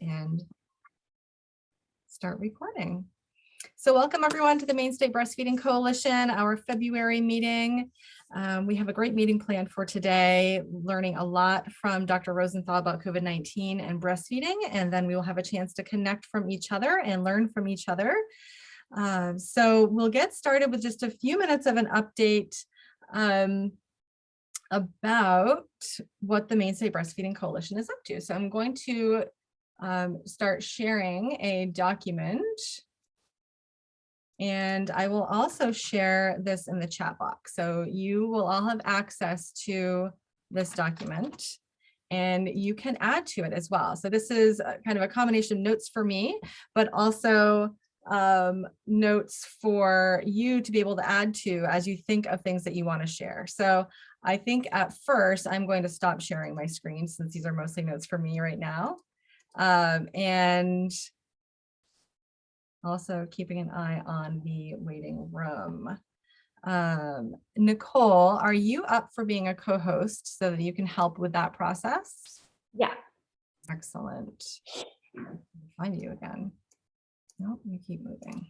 and start recording. So welcome everyone to the Maine State Breastfeeding Coalition, our February meeting. We have a great meeting planned for today, learning a lot from Dr. Rosenthal about COVID-19 and breastfeeding, and then we will have a chance to connect from each other and learn from each other. So we'll get started with just a few minutes of an update about what the Maine State Breastfeeding Coalition is up to. So I'm going to start sharing a document, and I will also share this in the chat box. So you will all have access to this document and you can add to it as well. So this is kind of a combination of notes for me, but also notes for you to be able to add to as you think of things that you want to share. So I think at first I'm going to stop sharing my screen since these are mostly notes for me right now. And also keeping an eye on the waiting room. Nicole, are you up for being a co-host so that you can help with that process? Yeah. Excellent. Find you again. Nope, you keep moving.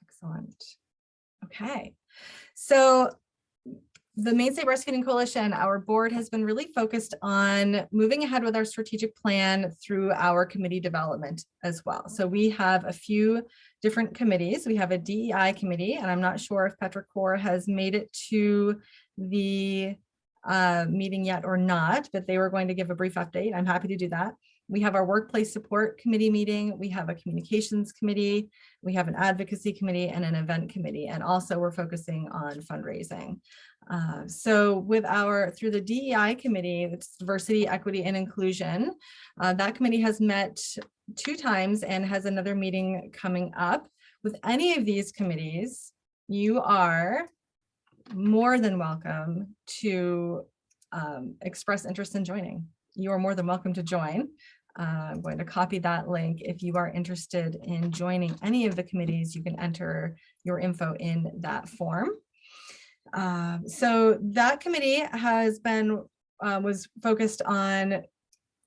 Excellent. Okay, so the Maine State Breastfeeding Coalition, our board has been really focused on moving ahead with our strategic plan through our committee development as well. So we have a few different committees. We have a DEI committee, and I'm not sure if Petrichor has made it to the meeting yet or not, but they were going to give a brief update. I'm happy to do that. We have our workplace support committee meeting. We have a communications committee. We have an advocacy committee and an event committee. And also we're focusing on fundraising. So with through the DEI committee, it's diversity, equity, and inclusion. That committee has met 2 times and has another meeting coming up. With any of these committees, you are more than welcome to express interest in joining. You are more than welcome to join. I'm going to copy that link. If you are interested in joining any of the committees, you can enter your info in that form. So that committee has been, was focused on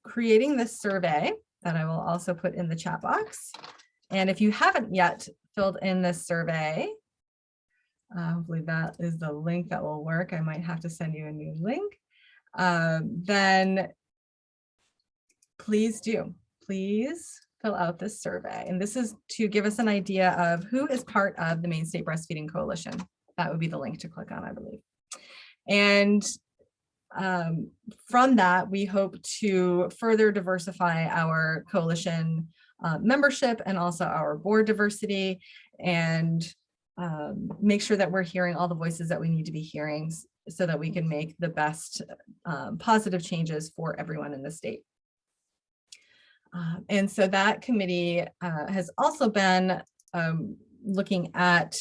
creating this survey that I will also put in the chat box. And if you haven't yet filled in this survey, hopefully that is the link that will work. I might have to send you a new link. Then please do. Please fill out this survey. And this is to give us an idea of who is part of the Maine State Breastfeeding Coalition. That would be the link to click on, I believe. And from that, we hope to further diversify our coalition membership and also our board diversity, and make sure that we're hearing all the voices that we need to be hearing so that we can make the best positive changes for everyone in the state. And so that committee has also been looking at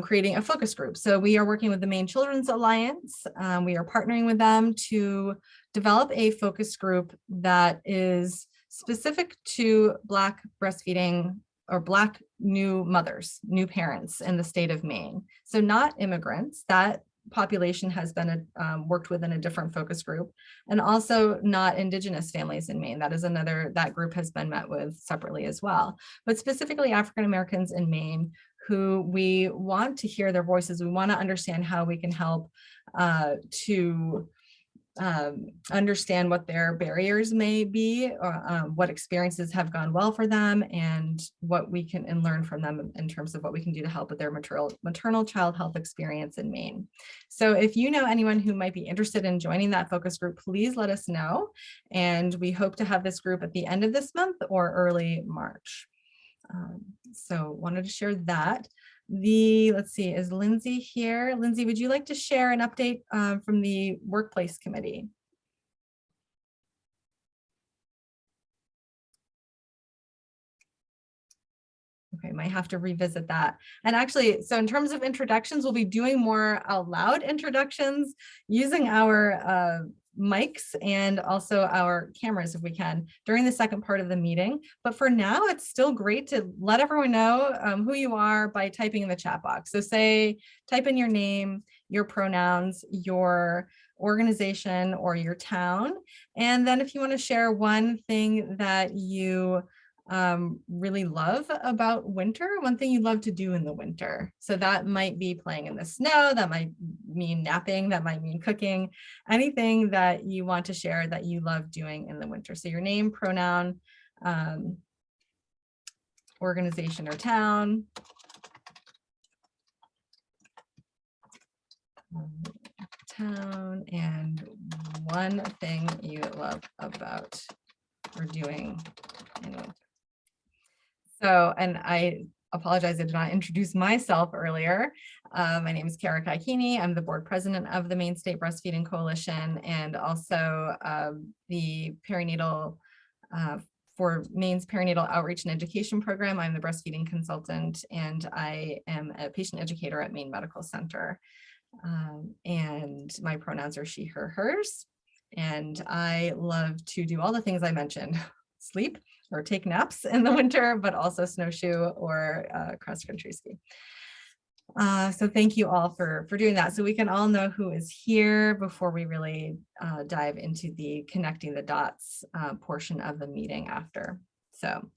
creating a focus group. So we are working with the Maine Children's Alliance. We are partnering with them to develop a focus group that is specific to Black breastfeeding or Black new mothers, new parents in the state of Maine. So not immigrants. That population has been worked with in a different focus group, and also not Indigenous families in Maine. That is that group has been met with separately as well, but specifically African Americans in Maine, who we want to hear their voices. We want to understand how we can help to understand what their barriers may be, or what experiences have gone well for them, and what we can learn from them in terms of what we can do to help with their maternal child health experience in Maine. So if you know anyone who might be interested in joining that focus group, please let us know. And we hope to have this group at the end of this month or early March. So wanted to share that. Let's see, is Lindsay here? Lindsay, would you like to share an update from the workplace committee? Okay, might have to revisit that. And actually, so in terms of introductions, we'll be doing more out loud introductions using our mics and also our cameras if we can during the second part of the meeting. But for now, it's still great to let everyone know who you are by typing in the chat box. So type in your name your pronouns, your organization or your town. And then if you want to share one thing that you really love about winter, one thing you love to do in the winter. So that might be playing in the snow, that might mean napping, that might mean cooking, anything that you want to share that you love doing in the winter. So your name, pronoun, organization or town. Town, and one thing you love about or doing in winter. So, and I apologize, I did not introduce myself earlier. My name is Kara Kaikini. I'm the board president of the Maine State Breastfeeding Coalition, and also the perinatal for Maine's perinatal outreach and education program. I'm the breastfeeding consultant, and I am a patient educator at Maine Medical Center. And my pronouns are she, her, hers. And I love to do all the things I mentioned, sleep or take naps in the winter, but also snowshoe or cross-country ski. So thank you all for doing that. So we can all know who is here before we really dive into the connecting the dots portion of the meeting after. So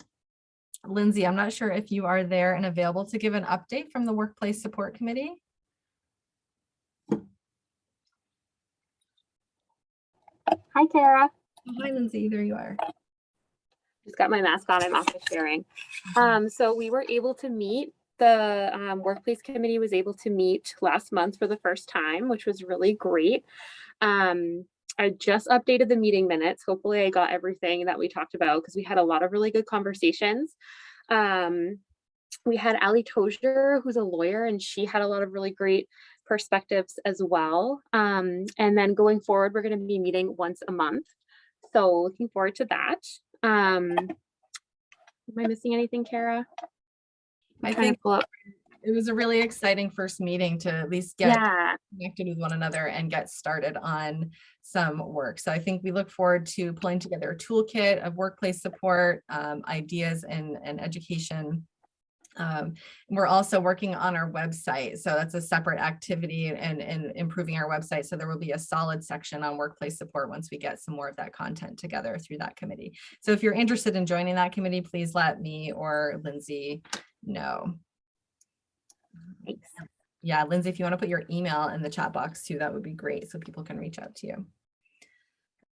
Lindsay, I'm not sure if you are there and available to give an update from the Workplace Support Committee. Hi, Kara. Oh, hi, Lindsay. There you are. Just got my mask on. I'm also sharing. So we were able to meet. The Workplace Committee was able to meet last month for the first time, which was really great. I just updated the meeting minutes. Hopefully I got everything that we talked about because we had a lot of really good conversations. We had Ali Tozier, who's a lawyer, and she had a lot of really great perspectives as well. And then going forward, we're going to be meeting once a month. So looking forward to that. Am I missing anything, Kara? I think it was a really exciting first meeting to at least get connected with one another and get started on some work. So I think we look forward to pulling together a toolkit of workplace support, ideas and education. We're also working on our website. So that's a separate activity and improving our website. So there will be a solid section on workplace support once we get some more of that content together through that committee. So if you're interested in joining that committee, please let me or Lindsay know. Thanks. Yeah, Lindsay, if you want to put your email in the chat box too, that would be great so people can reach out to you.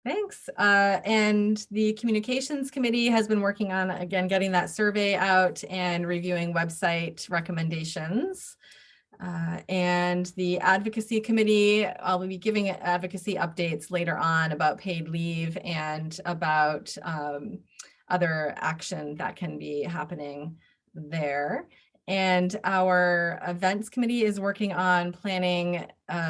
Thanks. And the communications committee has been working on, again, getting that survey out and reviewing website recommendations. And the advocacy committee, I'll be giving advocacy updates later on about paid leave and about other action that can be happening there. And our events committee is working on planning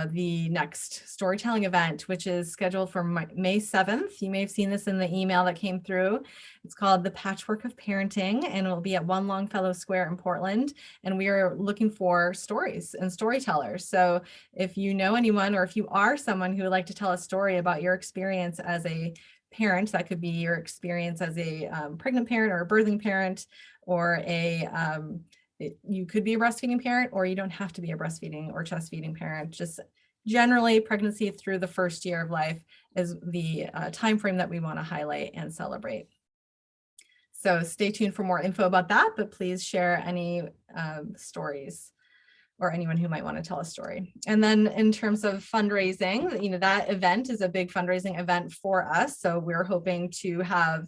the next storytelling event, which is scheduled for May 7th. You may have seen this in the email that came through. It's called The Patchwork of Parenting, and it will be at One Longfellow Square in Portland. And we are looking for stories and storytellers. So if you know anyone, or if you are someone who would like to tell a story about your experience as a parent, that could be your experience as a pregnant parent or a birthing parent, or a you could be a breastfeeding parent, or you don't have to be a breastfeeding or chest feeding parent. Just generally, pregnancy through the first year of life is the time frame that we want to highlight and celebrate. So stay tuned for more info about that, but please share any stories or anyone who might want to tell a story. And then in terms of fundraising, that event is a big fundraising event for us. So we're hoping to have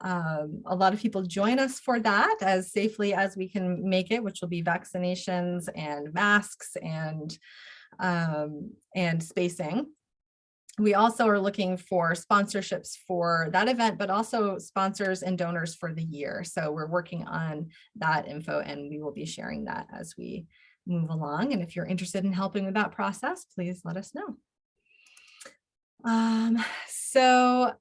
a lot of people join us for that as safely as we can make it, which will be vaccinations and masks and spacing. We also are looking for sponsorships for that event, but also sponsors and donors for the year. So we're working on that info, and we will be sharing that as we move along. And if you're interested in helping with that process, please let us know. So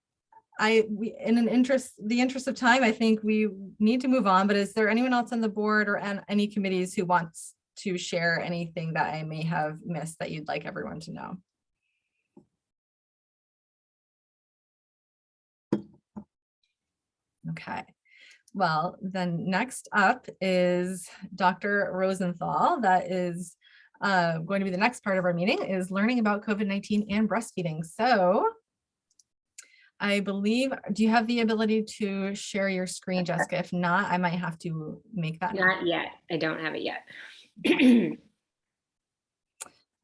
in the interest of time, I think we need to move on, but is there anyone else on the board or any committees who wants to share anything that I may have missed that you'd like everyone to know? Okay, well, then next up is Dr. Rosenthal. That is going to be the next part of our meeting, is learning about COVID-19 and breastfeeding. So I believe, do you have the ability to share your screen, Jessica? If not, I might have to make that. Not yet. I don't have it yet.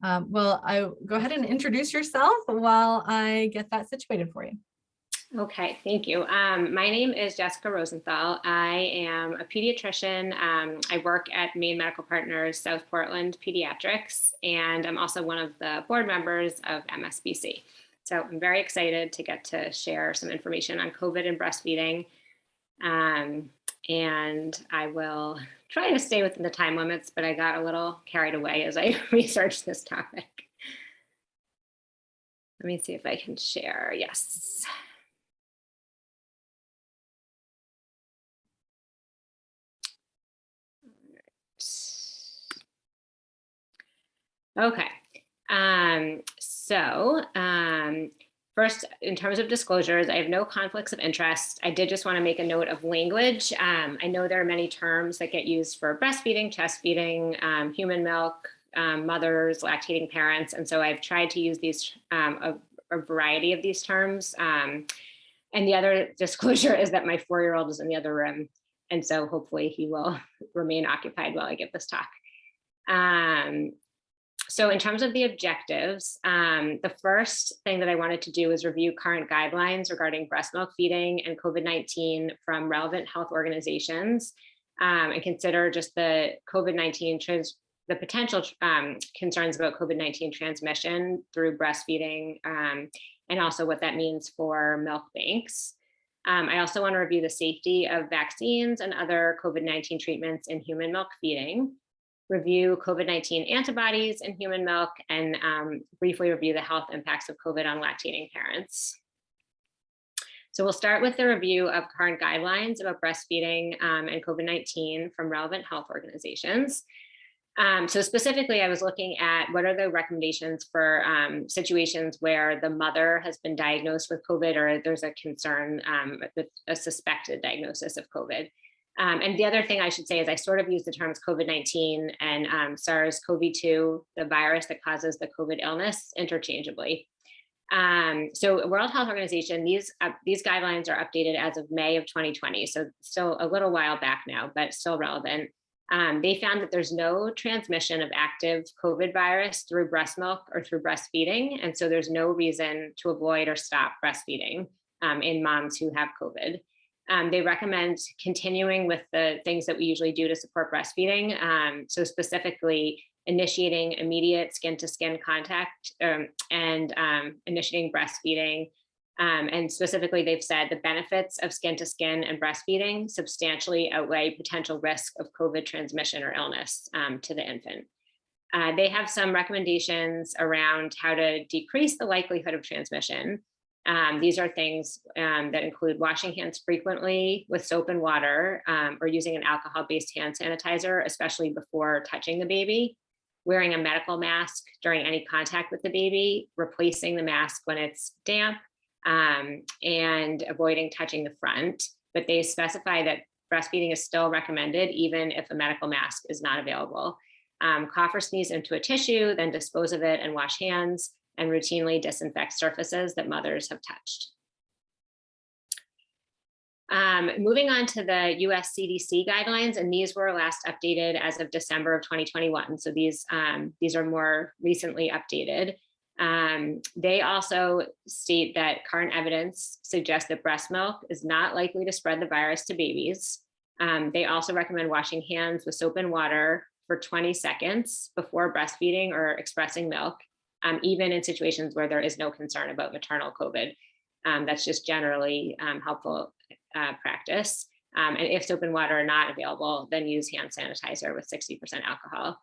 Well, I go ahead and introduce yourself while I get that situated for you. Okay, thank you. My name is Jessica Rosenthal. I am a pediatrician. I work at Maine Medical Partners, South Portland Pediatrics, and I'm also one of the board members of MSBC. So I'm very excited to get to share some information on COVID and breastfeeding. And I will try to stay within the time limits, but I got a little carried away as I researched this topic. Let me see if I can share. Yes. Okay. First, in terms of disclosures, I have no conflicts of interest. I did just want to make a note of language. I know there are many terms that get used for breastfeeding, chest feeding, human milk, mothers, lactating parents. And so I've tried to use these, a variety of these terms. And the other disclosure is that my 4-year-old is in the other room. And so hopefully he will remain occupied while I give this talk. So in terms of the objectives, the first thing that I wanted to do is review current guidelines regarding breast milk feeding and COVID-19 from relevant health organizations, and consider just the COVID-19 the potential concerns about COVID-19 transmission through breastfeeding, and also what that means for milk banks. I also want to review the safety of vaccines and other COVID-19 treatments in human milk feeding, review COVID-19 antibodies in human milk, and briefly review the health impacts of COVID on lactating parents. So we'll start with the review of current guidelines about breastfeeding and COVID-19 from relevant health organizations. So specifically, I was looking at what are the recommendations for situations where the mother has been diagnosed with COVID or there's a concern with a suspected diagnosis of COVID. And the other thing I should say is I sort of use the terms COVID-19 and SARS-CoV-2, the virus that causes the COVID illness, interchangeably. So World Health Organization, these guidelines are updated as of May of 2020. So still a little while back now, but still relevant. They found that there's no transmission of active COVID virus through breast milk or through breastfeeding. And so there's no reason to avoid or stop breastfeeding in moms who have COVID. They recommend continuing with the things that we usually do to support breastfeeding. So specifically initiating immediate skin-to-skin contact and initiating breastfeeding. And specifically, they've said the benefits of skin-to-skin and breastfeeding substantially outweigh potential risk of COVID transmission or illness to the infant. They have some recommendations around how to decrease the likelihood of transmission. These are things that include washing hands frequently with soap and water, or using an alcohol-based hand sanitizer, especially before touching the baby, wearing a medical mask during any contact with the baby, replacing the mask when it's damp, and avoiding touching the front. But they specify that breastfeeding is still recommended even if a medical mask is not available. Cough or sneeze into a tissue, then dispose of it and wash hands, and routinely disinfect surfaces that mothers have touched. Moving on to the US CDC guidelines, and these were last updated as of December of 2021. So these are more recently updated. They also state that current evidence suggests that breast milk is not likely to spread the virus to babies. They also recommend washing hands with soap and water for 20 seconds before breastfeeding or expressing milk, even in situations where there is no concern about maternal COVID. That's just generally helpful practice. And if soap and water are not available, then use hand sanitizer with 60% alcohol.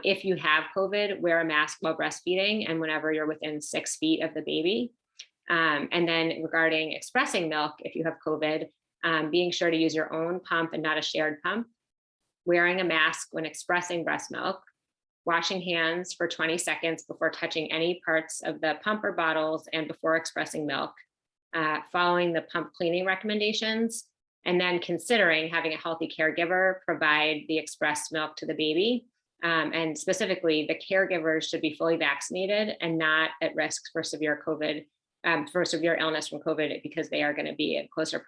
If you have COVID, wear a mask while breastfeeding and whenever you're within 6 feet of the baby. And then regarding expressing milk, if you have COVID, being sure to use your own pump and not a shared pump, wearing a mask when expressing breast milk, washing hands for 20 seconds before touching any parts of the pump or bottles and before expressing milk, following the pump cleaning recommendations, and then considering having a healthy caregiver provide the expressed milk to the baby. And specifically, the caregivers should be fully vaccinated and not at risk for severe COVID, for severe illness from COVID, because they are going to be at closer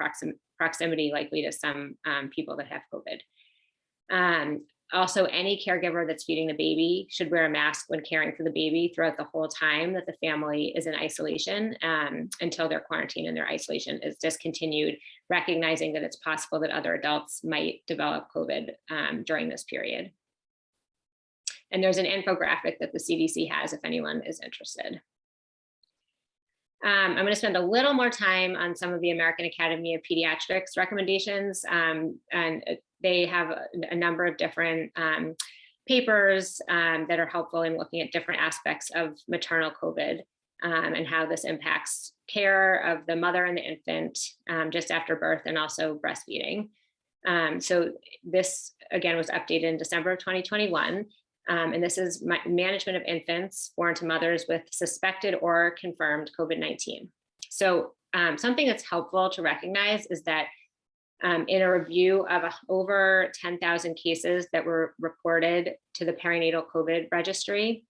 proximity likely to some people that have COVID. Also, any caregiver that's feeding the baby should wear a mask when caring for the baby throughout the whole time that the family is in isolation, until their quarantine and their isolation is discontinued, recognizing that it's possible that other adults might develop COVID during this period. And there's an infographic that the CDC has if anyone is interested. I'm going to spend a little more time on some of the American Academy of Pediatrics recommendations, and they have a number of different papers that are helpful in looking at different aspects of maternal COVID and how this impacts care of the mother and the infant just after birth, and also breastfeeding. So this, again, was updated in December of 2021. And this is management of infants born to mothers with suspected or confirmed COVID-19. So something that's helpful to recognize is that in a review of over 10,000 cases that were reported to the perinatal COVID registry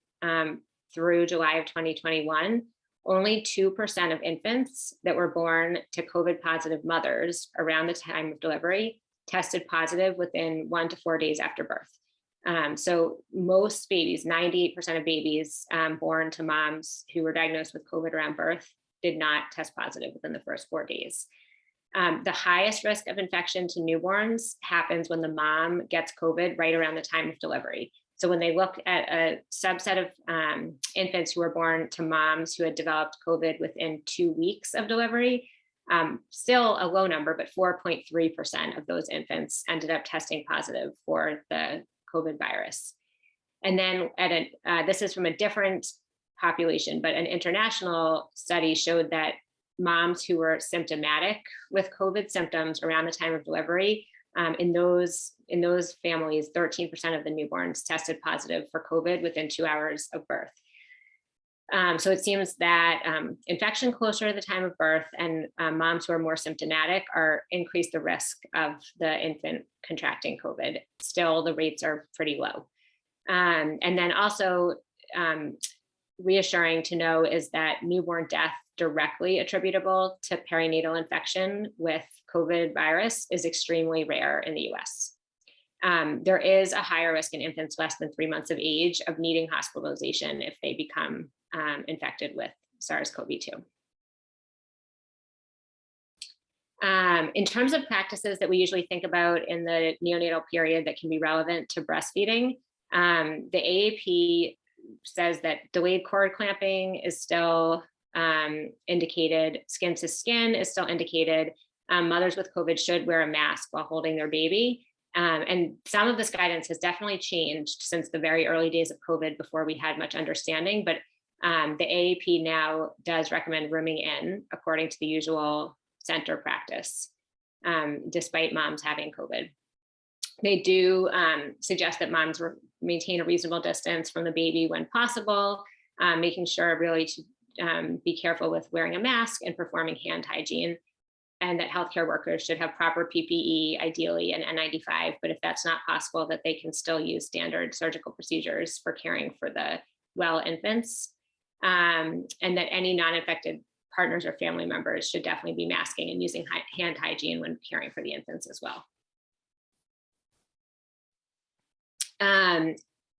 through July of 2021, only 2% of infants that were born to COVID positive mothers around the time of delivery tested positive within 1 to 4 days after birth. So most babies, 98% of babies born to moms who were diagnosed with COVID around birth did not test positive within the first 4 days. The highest risk of infection to newborns happens when the mom gets COVID right around the time of delivery. So when they looked at a subset of infants who were born to moms who had developed COVID within 2 weeks of delivery, still a low number, but 4.3% of those infants ended up testing positive for the COVID virus. And then this is from a different population, but an international study showed that moms who were symptomatic with COVID symptoms around the time of delivery, in those families, 13% of the newborns tested positive for COVID within 2 hours of birth. So it seems that infection closer to the time of birth and moms who are more symptomatic increase the risk of the infant contracting COVID. Still, the rates are pretty low. And then also reassuring to know is that newborn death directly attributable to perinatal infection with COVID virus is extremely rare in the US. There is a higher risk in infants less than 3 months of age of needing hospitalization if they become infected with SARS-CoV-2. In terms of practices that we usually think about in the neonatal period that can be relevant to breastfeeding, the AAP says that delayed cord clamping is still indicated, skin to skin is still indicated. Mothers with COVID should wear a mask while holding their baby. And some of this guidance has definitely changed since the very early days of COVID before we had much understanding, but the AAP now does recommend rooming in according to the usual center practice, despite moms having COVID. They do suggest that moms maintain a reasonable distance from the baby when possible, making sure really to be careful with wearing a mask and performing hand hygiene, and that healthcare workers should have proper PPE, ideally an N95, but if that's not possible, that they can still use standard surgical procedures for caring for the well infants, and that any non-infected partners or family members should definitely be masking and using hand hygiene when caring for the infants as well.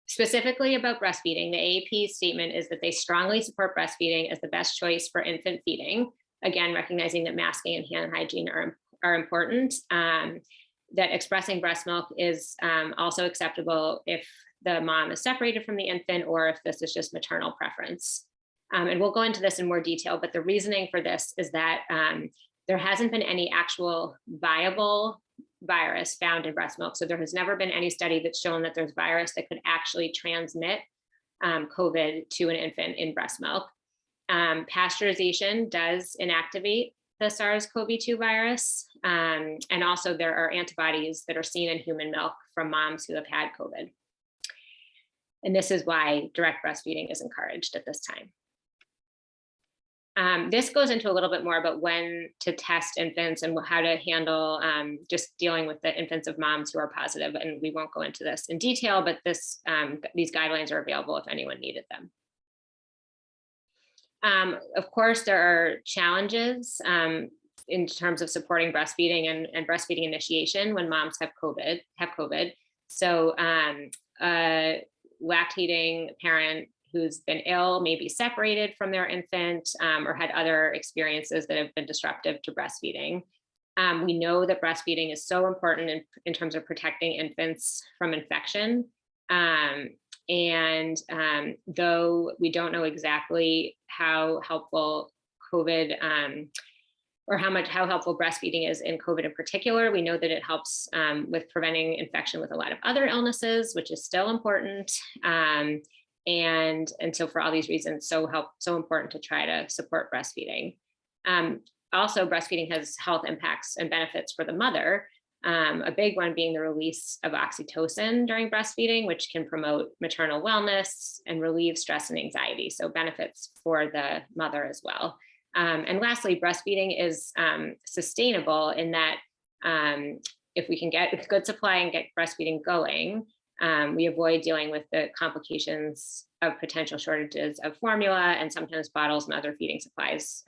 Specifically about breastfeeding, the AAP statement is that they strongly support breastfeeding as the best choice for infant feeding. Again, recognizing that masking and hand hygiene are important, that expressing breast milk is also acceptable if the mom is separated from the infant or if this is just maternal preference. And we'll go into this in more detail, but the reasoning for this is that there hasn't been any actual viable virus found in breast milk. So there has never been any study that's shown that there's virus that could actually transmit COVID to an infant in breast milk. Pasteurization does inactivate the SARS-CoV-2 virus. And also there are antibodies that are seen in human milk from moms who have had COVID. And this is why direct breastfeeding is encouraged at this time. This goes into a little bit more about when to test infants and how to handle just dealing with the infants of moms who are positive. And we won't go into this in detail, but these guidelines are available if anyone needed them. Of course, there are challenges in terms of supporting breastfeeding and breastfeeding initiation when moms have COVID. So a lactating parent who's been ill may be separated from their infant or had other experiences that have been disruptive to breastfeeding. We know that breastfeeding is so important in terms of protecting infants from infection. Though we don't know exactly how helpful COVID or how helpful breastfeeding is in COVID in particular, we know that it helps with preventing infection with a lot of other illnesses, which is still important. And so for all these reasons, so important to try to support breastfeeding. Also, breastfeeding has health impacts and benefits for the mother. A big one being the release of oxytocin during breastfeeding, which can promote maternal wellness and relieve stress and anxiety. So benefits for the mother as well. And lastly, breastfeeding is sustainable in that if we can get a good supply and get breastfeeding going, we avoid dealing with the complications of potential shortages of formula and sometimes bottles and other feeding supplies.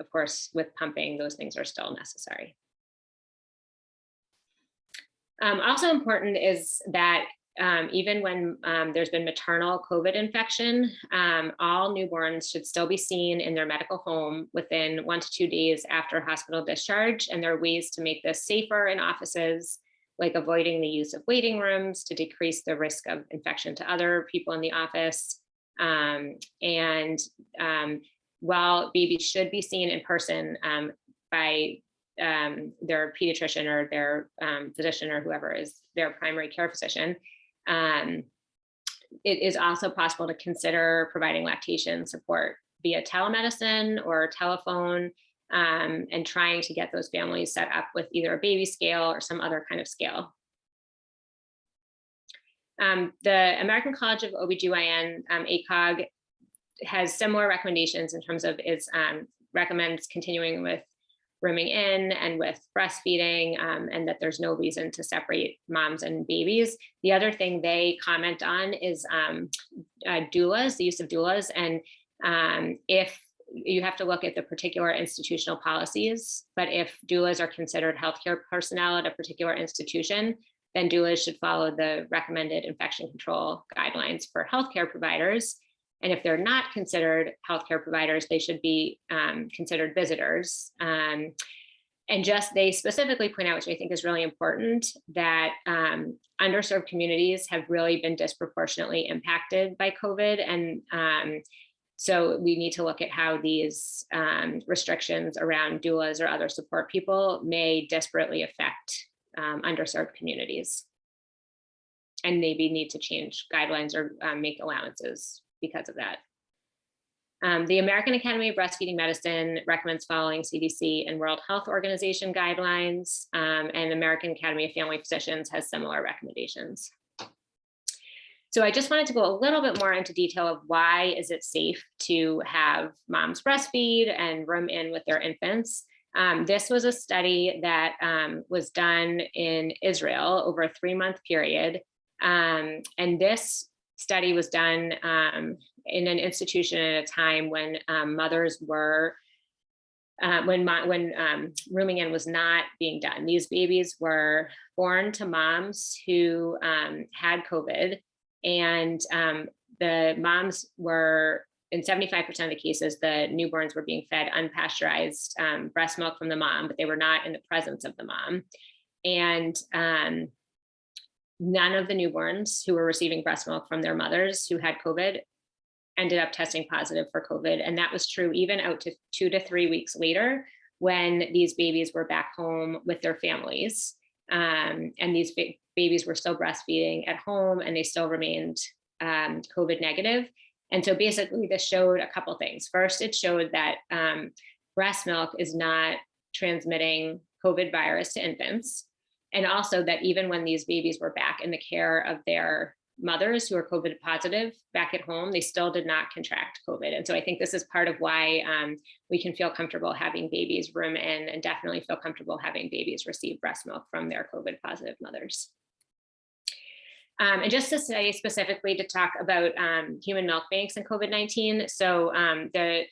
Of course, with pumping, those things are still necessary. Also important is that even when there's been maternal COVID infection, all newborns should still be seen in their medical home within 1 to 2 days after hospital discharge. And there are ways to make this safer in offices, like avoiding the use of waiting rooms to decrease the risk of infection to other people in the office. While babies should be seen in person by their pediatrician or their physician or whoever is their primary care physician, it is also possible to consider providing lactation support via telemedicine or telephone, and trying to get those families set up with either a baby scale or some other kind of scale. The American College of OBGYN, ACOG, has similar recommendations in terms of its recommends continuing with rooming in and with breastfeeding, and that there's no reason to separate moms and babies. The other thing they comment on is doulas, the use of doulas. And if you have to look at the particular institutional policies, but if doulas are considered healthcare personnel at a particular institution, then doulas should follow the recommended infection control guidelines for healthcare providers. And if they're not considered healthcare providers, they should be considered visitors. And they specifically point out, which I think is really important, that underserved communities have really been disproportionately impacted by COVID. And so we need to look at how these restrictions around doulas or other support people may disparately affect underserved communities, and maybe need to change guidelines or make allowances because of that. The American Academy of Breastfeeding Medicine recommends following CDC and World Health Organization guidelines, and American Academy of Family Physicians has similar recommendations. So I just wanted to go a little bit more into detail of why is it safe to have moms breastfeed and room in with their infants. This was a study that was done in Israel over a 3-month period. And this study was done in an institution at a time when mothers were, when rooming in was not being done. These babies were born to moms who had COVID, and the moms were, in 75% of the cases, the newborns were being fed unpasteurized breast milk from the mom, but they were not in the presence of the mom. And none of the newborns who were receiving breast milk from their mothers who had COVID ended up testing positive for COVID. And that was true even out to 2 to 3 weeks later, when these babies were back home with their families. And these babies were still breastfeeding at home, and they still remained COVID negative. And so basically this showed a couple things. First, it showed that breast milk is not transmitting COVID virus to infants. And also that even when these babies were back in the care of their mothers who are COVID positive back at home, they still did not contract COVID. And so I think this is part of why we can feel comfortable having babies room in, and definitely feel comfortable having babies receive breast milk from their COVID positive mothers. And just to say specifically to talk about human milk banks and COVID-19. So the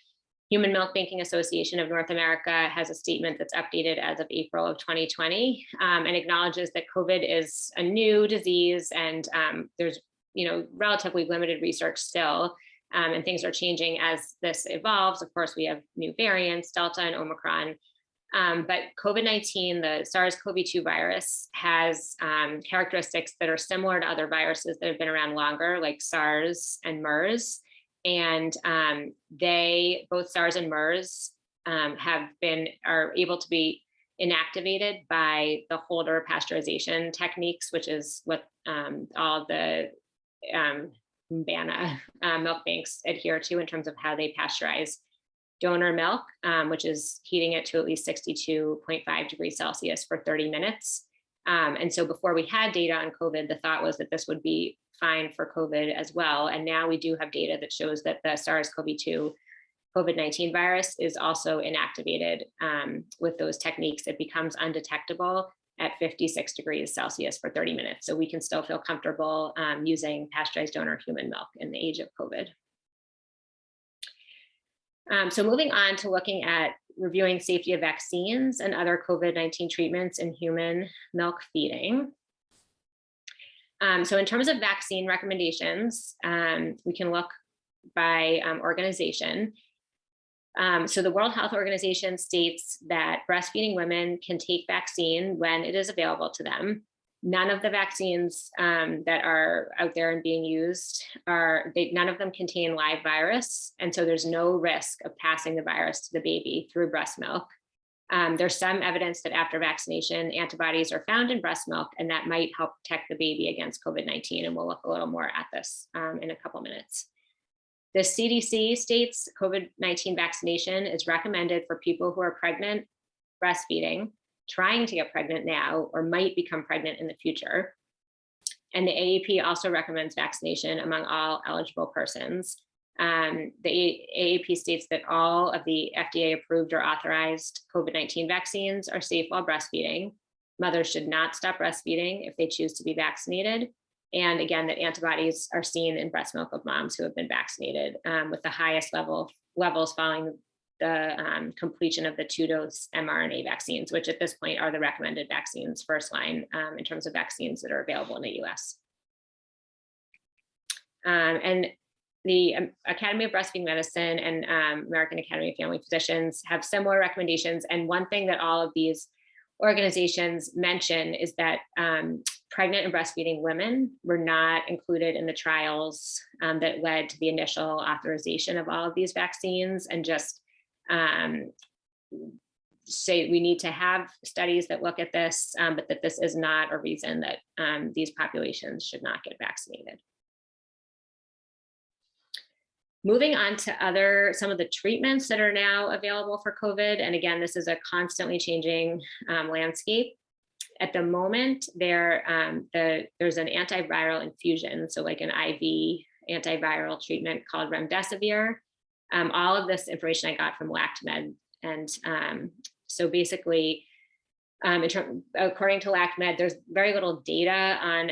Human Milk Banking Association of North America has a statement that's updated as of April of 2020 and acknowledges that COVID is a new disease, and there's relatively limited research still, and things are changing as this evolves. Of course, we have new variants, Delta and Omicron, but COVID-19, the SARS-CoV-2 virus, has characteristics that are similar to other viruses that have been around longer, like SARS and MERS. And both SARS and MERS are able to be inactivated by the Holder pasteurization techniques, which is what all the BANA milk banks adhere to in terms of how they pasteurize donor milk, which is heating it to at least 62.5 degrees Celsius for 30 minutes. And so before we had data on COVID, the thought was that this would be fine for COVID as well. And now we do have data that shows that the SARS-CoV-2 COVID-19 virus is also inactivated with those techniques. It becomes undetectable at 56 degrees Celsius for 30 minutes. So we can still feel comfortable using pasteurized donor human milk in the age of COVID. So moving on to looking at reviewing safety of vaccines and other COVID-19 treatments in human milk feeding. So in terms of vaccine recommendations, we can look by organization. So the World Health Organization states that breastfeeding women can take vaccine when it is available to them. None of the vaccines that are out there and being used none of them contain live virus. And so there's no risk of passing the virus to the baby through breast milk. There's some evidence that after vaccination, antibodies are found in breast milk, and that might help protect the baby against COVID-19. And we'll look a little more at this in a couple minutes. The CDC states COVID-19 vaccination is recommended for people who are pregnant, breastfeeding, trying to get pregnant now, or might become pregnant in the future. And the AAP also recommends vaccination among all eligible persons. The AAP states that all of the FDA approved or authorized COVID-19 vaccines are safe while breastfeeding. Mothers should not stop breastfeeding if they choose to be vaccinated. And again, that antibodies are seen in breast milk of moms who have been vaccinated, with the highest levels following the completion of the 2-dose mRNA vaccines, which at this point are the recommended vaccines first line in terms of vaccines that are available in the US. And the Academy of Breastfeeding Medicine and American Academy of Family Physicians have similar recommendations. And one thing that all of these organizations mention is that pregnant and breastfeeding women were not included in the trials that led to the initial authorization of all of these vaccines, and just say we need to have studies that look at this, but that this is not a reason that these populations should not get vaccinated. Moving on to some of the treatments that are now available for COVID. And again, this is a constantly changing landscape. At the moment, there's an antiviral infusion, so like an IV antiviral treatment called remdesivir. All of this information I got from LactMed. And so basically, according to LactMed, there's very little data on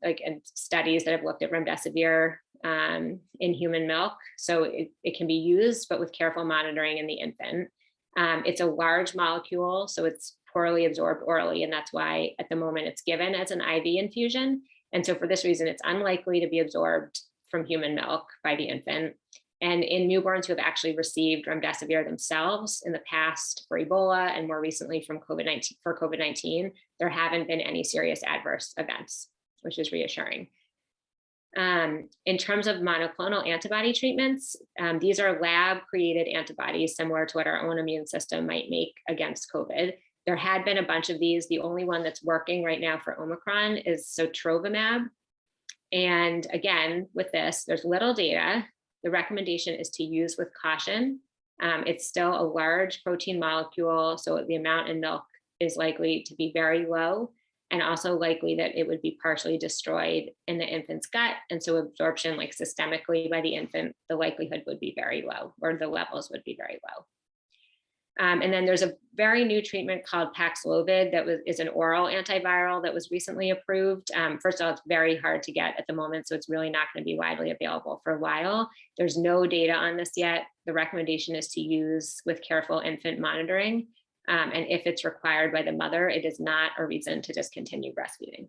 and studies that have looked at remdesivir in human milk. So it can be used, but with careful monitoring in the infant. It's a large molecule, so it's poorly absorbed orally, and that's why at the moment it's given as an IV infusion. And so for this reason, it's unlikely to be absorbed from human milk by the infant. And in newborns who have actually received remdesivir themselves in the past for Ebola and more recently from COVID-19, there haven't been any serious adverse events, which is reassuring. In terms of monoclonal antibody treatments, these are lab-created antibodies similar to what our own immune system might make against COVID. There had been a bunch of these. The only one that's working right now for Omicron is sotrovimab. And again, with this, there's little data. The recommendation is to use with caution. It's still a large protein molecule, so the amount in milk is likely to be very low. and also likely that it would be partially destroyed in the infant's gut. And so absorption like systemically by the infant, the likelihood would be very low, or the levels would be very low. And then there's a very new treatment called Paxlovid that is an oral antiviral that was recently approved. First of all, it's very hard to get at the moment, so it's really not going to be widely available for a while. There's no data on this yet. The recommendation is to use with careful infant monitoring. And if it's required by the mother, it is not a reason to discontinue breastfeeding.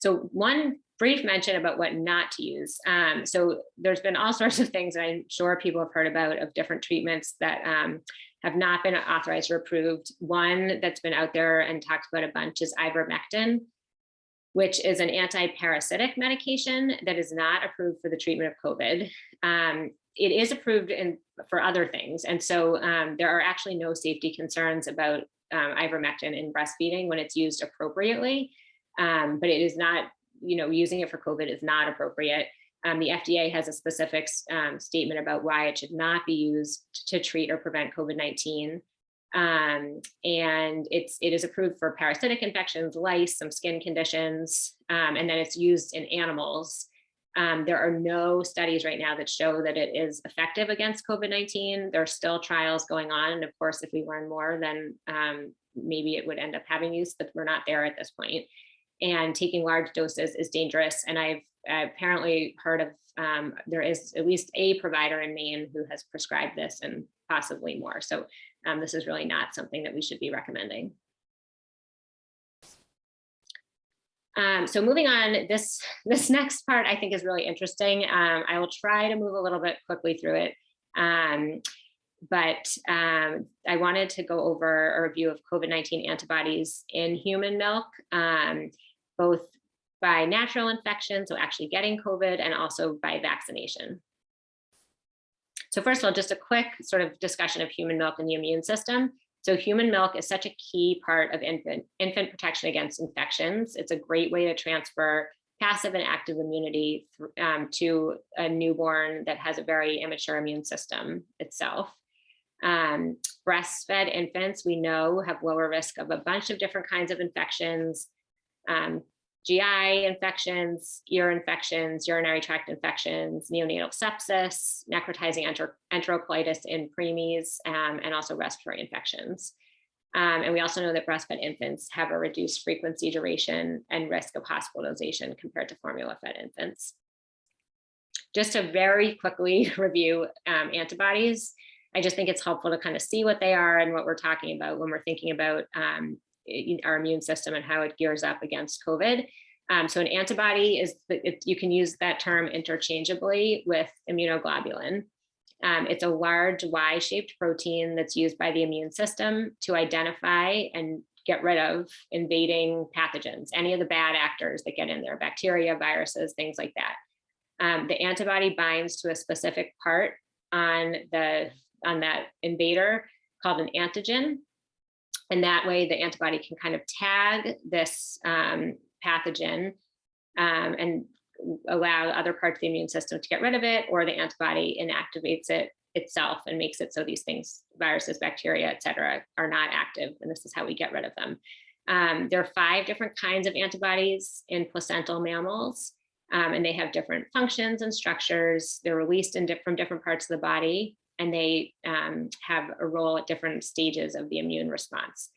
So one brief mention about what not to use. So there's been all sorts of things I'm sure people have heard about of different treatments that have not been authorized or approved. One that's been out there and talked about a bunch is ivermectin, which is an anti-parasitic medication that is not approved for the treatment of COVID. It is approved for other things. And so there are actually no safety concerns about ivermectin in breastfeeding when it's used appropriately. But it is not, using it for COVID is not appropriate. The FDA has a specific statement about why it should not be used to treat or prevent COVID-19. And it is approved for parasitic infections, lice, some skin conditions, and then it's used in animals. There are no studies right now that show that it is effective against COVID-19. There are still trials going on. And of course, if we learn more, then maybe it would end up having use, but we're not there at this point. And taking large doses is dangerous. And I've apparently heard of, there is at least a provider in Maine who has prescribed this and possibly more. So this is really not something that we should be recommending. So moving on, this next part I think is really interesting. I will try to move a little bit quickly through it. But I wanted to go over a review of COVID-19 antibodies in human milk, both by natural infection, so actually getting COVID, and also by vaccination. So first of all, just a quick sort of discussion of human milk and the immune system. So human milk is such a key part of infant protection against infections. It's a great way to transfer passive and active immunity to a newborn that has a very immature immune system itself. Breastfed infants, we know, have lower risk of a bunch of different kinds of infections, GI infections, ear infections, urinary tract infections, neonatal sepsis, necrotizing enterocolitis in preemies, and also respiratory infections. And we also know that breastfed infants have a reduced frequency, duration, and risk of hospitalization compared to formula-fed infants. Just to very quickly review antibodies, I just think it's helpful to kind of see what they are and what we're talking about when we're thinking about our immune system and how it gears up against COVID. So an antibody is, you can use that term interchangeably with immunoglobulin. It's a large Y-shaped protein that's used by the immune system to identify and get rid of invading pathogens, any of the bad actors that get in there, bacteria, viruses, things like that. The antibody binds to a specific part on that invader called an antigen. And that way the antibody can kind of tag this pathogen and allow other parts of the immune system to get rid of it, or the antibody inactivates it itself and makes it so these things, viruses, bacteria, et cetera, are not active. And this is how we get rid of them. There are 5 different kinds of antibodies in placental mammals, and they have different functions and structures. They're released from different parts of the body, and they have a role at different stages of the immune response.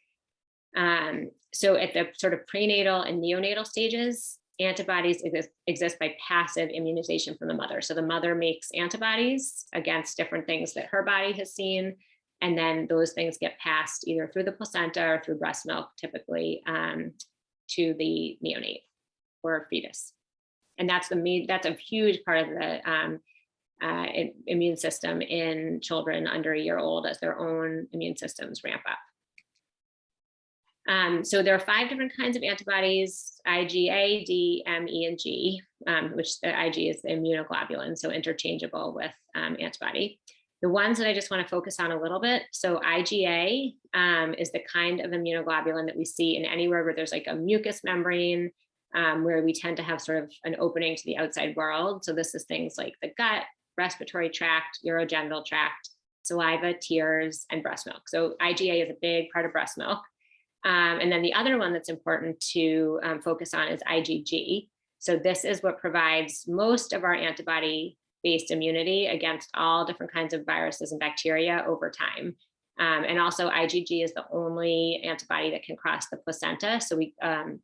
So at the sort of prenatal and neonatal stages, antibodies exist by passive immunization from the mother. So the mother makes antibodies against different things that her body has seen, and then those things get passed either through the placenta or through breast milk, typically, to the neonate or fetus. And that's a huge part of the immune system in children under a year old as their own immune systems ramp up. So there are 5 different kinds of antibodies: IgA, D, M, E, and G, which the Ig is the immunoglobulin, so interchangeable with antibody. The ones that I just want to focus on a little bit. So IgA is the kind of immunoglobulin that we see in anywhere where there's like a mucous membrane, where we tend to have sort of an opening to the outside world. So this is things like the gut, respiratory tract, urogenital tract, saliva, tears, and breast milk. So IgA is a big part of breast milk. And then the other one that's important to focus on is IgG. So this is what provides most of our antibody-based immunity against all different kinds of viruses and bacteria over time. And also IgG is the only antibody that can cross the placenta. So we give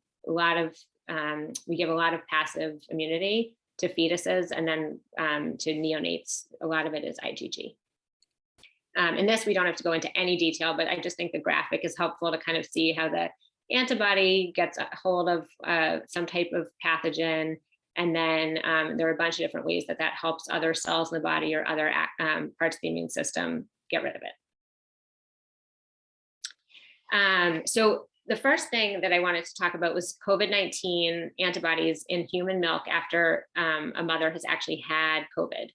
a lot of passive immunity to fetuses, and then to neonates, a lot of it is IgG. In this, we don't have to go into any detail, but I just think the graphic is helpful to kind of see how the antibody gets a hold of some type of pathogen. And then there are a bunch of different ways that that helps other cells in the body or other parts of the immune system get rid of it. So the first thing that I wanted to talk about was COVID-19 antibodies in human milk after a mother has actually had COVID.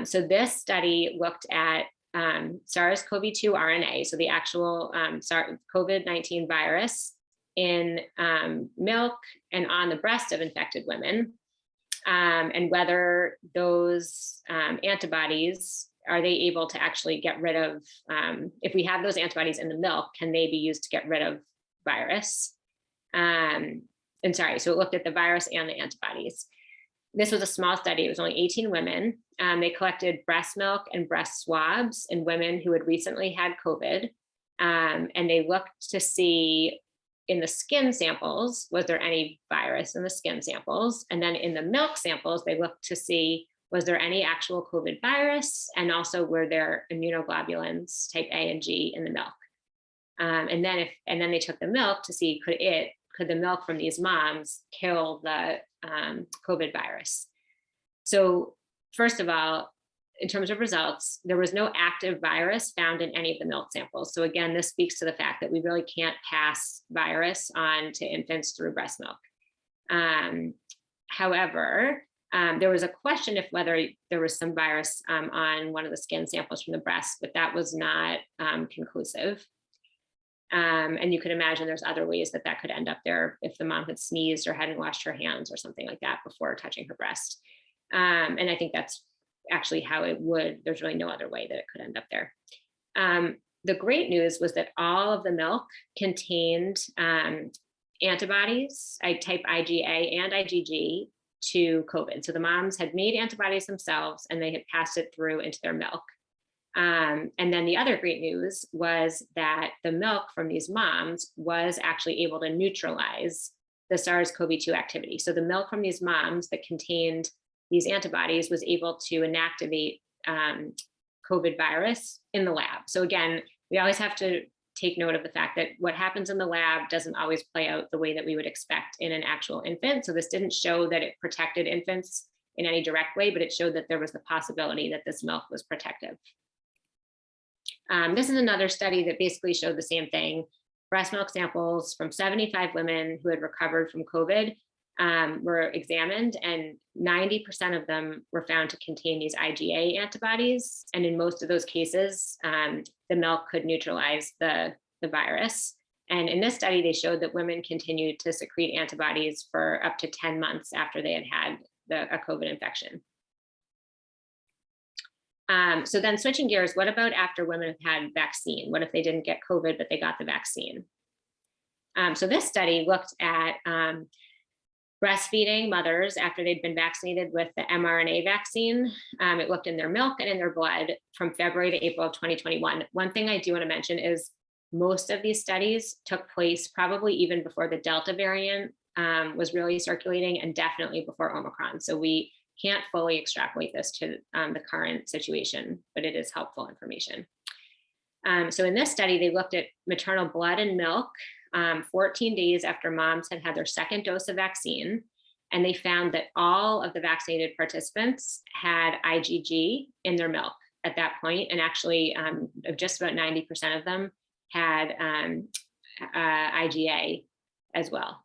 So this study looked at SARS-CoV-2 RNA, so the actual COVID-19 virus in milk and on the breast of infected women, and whether those antibodies, are they able to actually get rid of, if we have those antibodies in the milk, can they be used to get rid of virus? So it looked at the virus and the antibodies. This was a small study. It was only 18 women. They collected breast milk and breast swabs in women who had recently had COVID. And they looked to see in the skin samples, was there any virus in the skin samples? And then in the milk samples, they looked to see, was there any actual COVID virus? And also, were there immunoglobulins type A and G in the milk? And then they took the milk to see, could the milk from these moms kill the COVID virus? So first of all, in terms of results, there was no active virus found in any of the milk samples. So again, this speaks to the fact that we really can't pass virus on to infants through breast milk. However, there was a question if whether there was some virus on one of the skin samples from the breast, but that was not conclusive. And you could imagine there's other ways that that could end up there if the mom had sneezed or hadn't washed her hands or something like that before touching her breast. And I think that's actually how it would, there's really no other way that it could end up there. The great news was that all of the milk contained antibodies, type IgA and IgG to COVID. So the moms had made antibodies themselves and they had passed it through into their milk. And then the other great news was that the milk from these moms was actually able to neutralize the SARS-CoV-2 activity. So the milk from these moms that contained these antibodies was able to inactivate COVID virus in the lab. So again, we always have to take note of the fact that what happens in the lab doesn't always play out the way that we would expect in an actual infant. So this didn't show that it protected infants in any direct way, but it showed that there was the possibility that this milk was protective. This is another study that basically showed the same thing. Breast milk samples from 75 women who had recovered from COVID were examined, and 90% of them were found to contain these IgA antibodies. And in most of those cases, the milk could neutralize the virus. And in this study, they showed that women continued to secrete antibodies for up to 10 months after they had had a COVID infection. So then switching gears, what about after women have had vaccine? What if they didn't get COVID, but they got the vaccine? So this study looked at breastfeeding mothers after they'd been vaccinated with the mRNA vaccine. It looked in their milk and in their blood from February to April of 2021. One thing I do want to mention is most of these studies took place probably even before the Delta variant was really circulating, and definitely before Omicron. So we can't fully extrapolate this to the current situation, but it is helpful information. So in this study, they looked at maternal blood and milk 14 days after moms had had their second dose of vaccine. And they found that all of the vaccinated participants had IgG in their milk at that point. And actually just about 90% of them had IgA as well.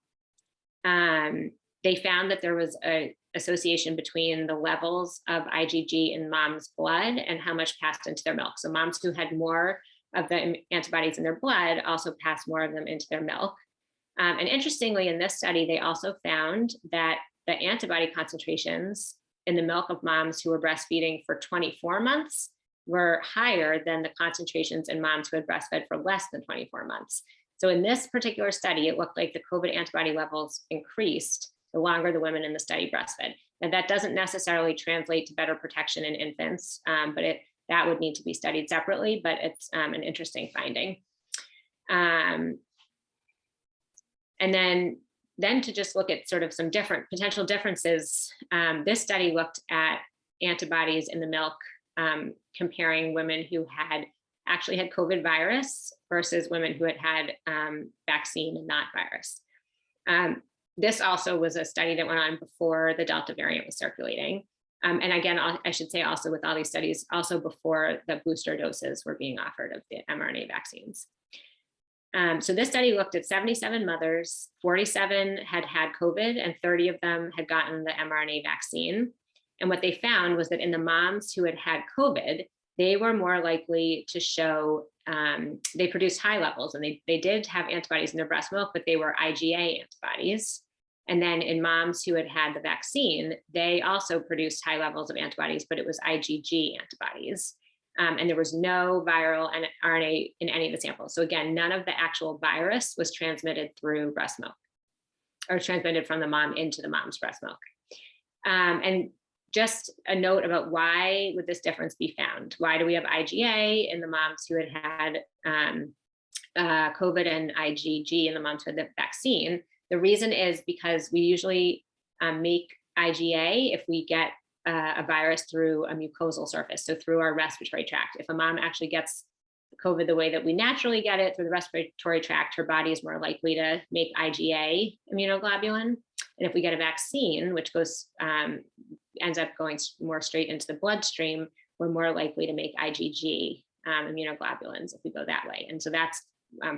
They found that there was an association between the levels of IgG in mom's blood and how much passed into their milk. So moms who had more of the antibodies in their blood also passed more of them into their milk. And interestingly, in this study, they also found that the antibody concentrations in the milk of moms who were breastfeeding for 24 months were higher than the concentrations in moms who had breastfed for less than 24 months. So in this particular study, it looked like the COVID antibody levels increased the longer the women in the study breastfed. And that doesn't necessarily translate to better protection in infants, but that would need to be studied separately, but it's an interesting finding. And then to just look at sort of some different potential differences, this study looked at antibodies in the milk, comparing women who had actually had COVID virus versus women who had vaccine and not virus. This also was a study that went on before the Delta variant was circulating. And again, I should say also with all these studies, also before the booster doses were being offered of the mRNA vaccines. So this study looked at 77 mothers, 47 had had COVID and 30 of them had gotten the mRNA vaccine. And what they found was that in the moms who had had COVID, they were more likely to show, they produced high levels, and they did have antibodies in their breast milk, but they were IgA antibodies. And then in moms who had had the vaccine, they also produced high levels of antibodies, but it was IgG antibodies. And there was no viral RNA in any of the samples. So again, none of the actual virus was transmitted through breast milk or transmitted from the mom into the mom's breast milk. And just a note about why would this difference be found? Why do we have IgA in the moms who had had COVID and IgG in the moms who had the vaccine? The reason is because we usually make IgA if we get a virus through a mucosal surface, so through our respiratory tract. If a mom actually gets COVID the way that we naturally get it through the respiratory tract, her body is more likely to make IgA immunoglobulin. And if we get a vaccine, which goes ends up going more straight into the bloodstream, we're more likely to make IgG immunoglobulins if we go that way. And so that's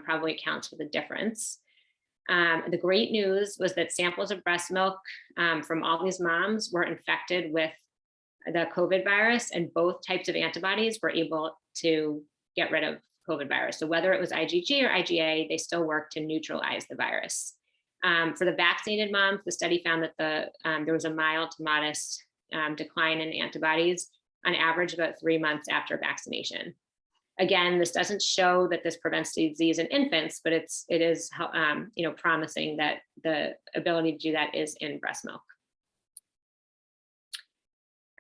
probably accounts for the difference. The great news was that samples of breast milk from all these moms were infected with the COVID virus, and both types of antibodies were able to get rid of COVID virus. So whether it was IgG or IgA, they still worked to neutralize the virus. For the vaccinated moms, the study found that there was a mild to modest decline in antibodies on average about 3 months after vaccination. Again, this doesn't show that this prevents disease in infants, but it is promising that the ability to do that is in breast milk.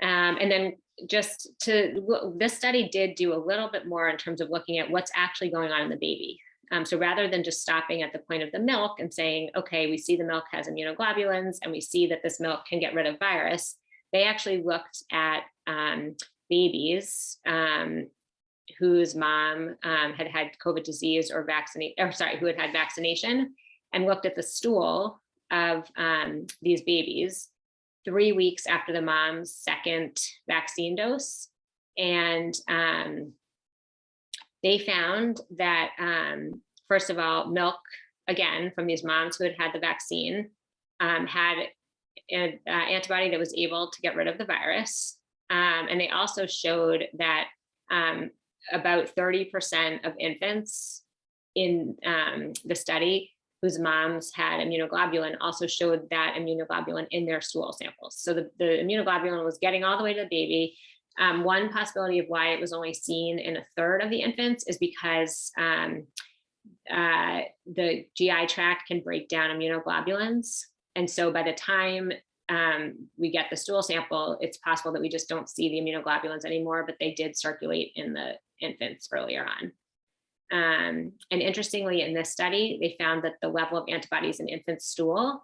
And then this study did do a little bit more in terms of looking at what's actually going on in the baby. So rather than just stopping at the point of the milk and saying, okay, we see the milk has immunoglobulins and we see that this milk can get rid of virus, they actually looked at babies whose mom had had COVID disease or who had had vaccination, and looked at the stool of these babies 3 weeks after the mom's second vaccine dose. And they found that, first of all, milk, again, from these moms who had had the vaccine, had an antibody that was able to get rid of the virus. And they also showed that about 30% of infants in the study whose moms had immunoglobulin also showed that immunoglobulin in their stool samples. So the immunoglobulin was getting all the way to the baby. One possibility of why it was only seen in a third of the infants is because the GI tract can break down immunoglobulins. And so by the time we get the stool sample, it's possible that we just don't see the immunoglobulins anymore, but they did circulate in the infants earlier on. And interestingly, in this study, they found that the level of antibodies in infant stool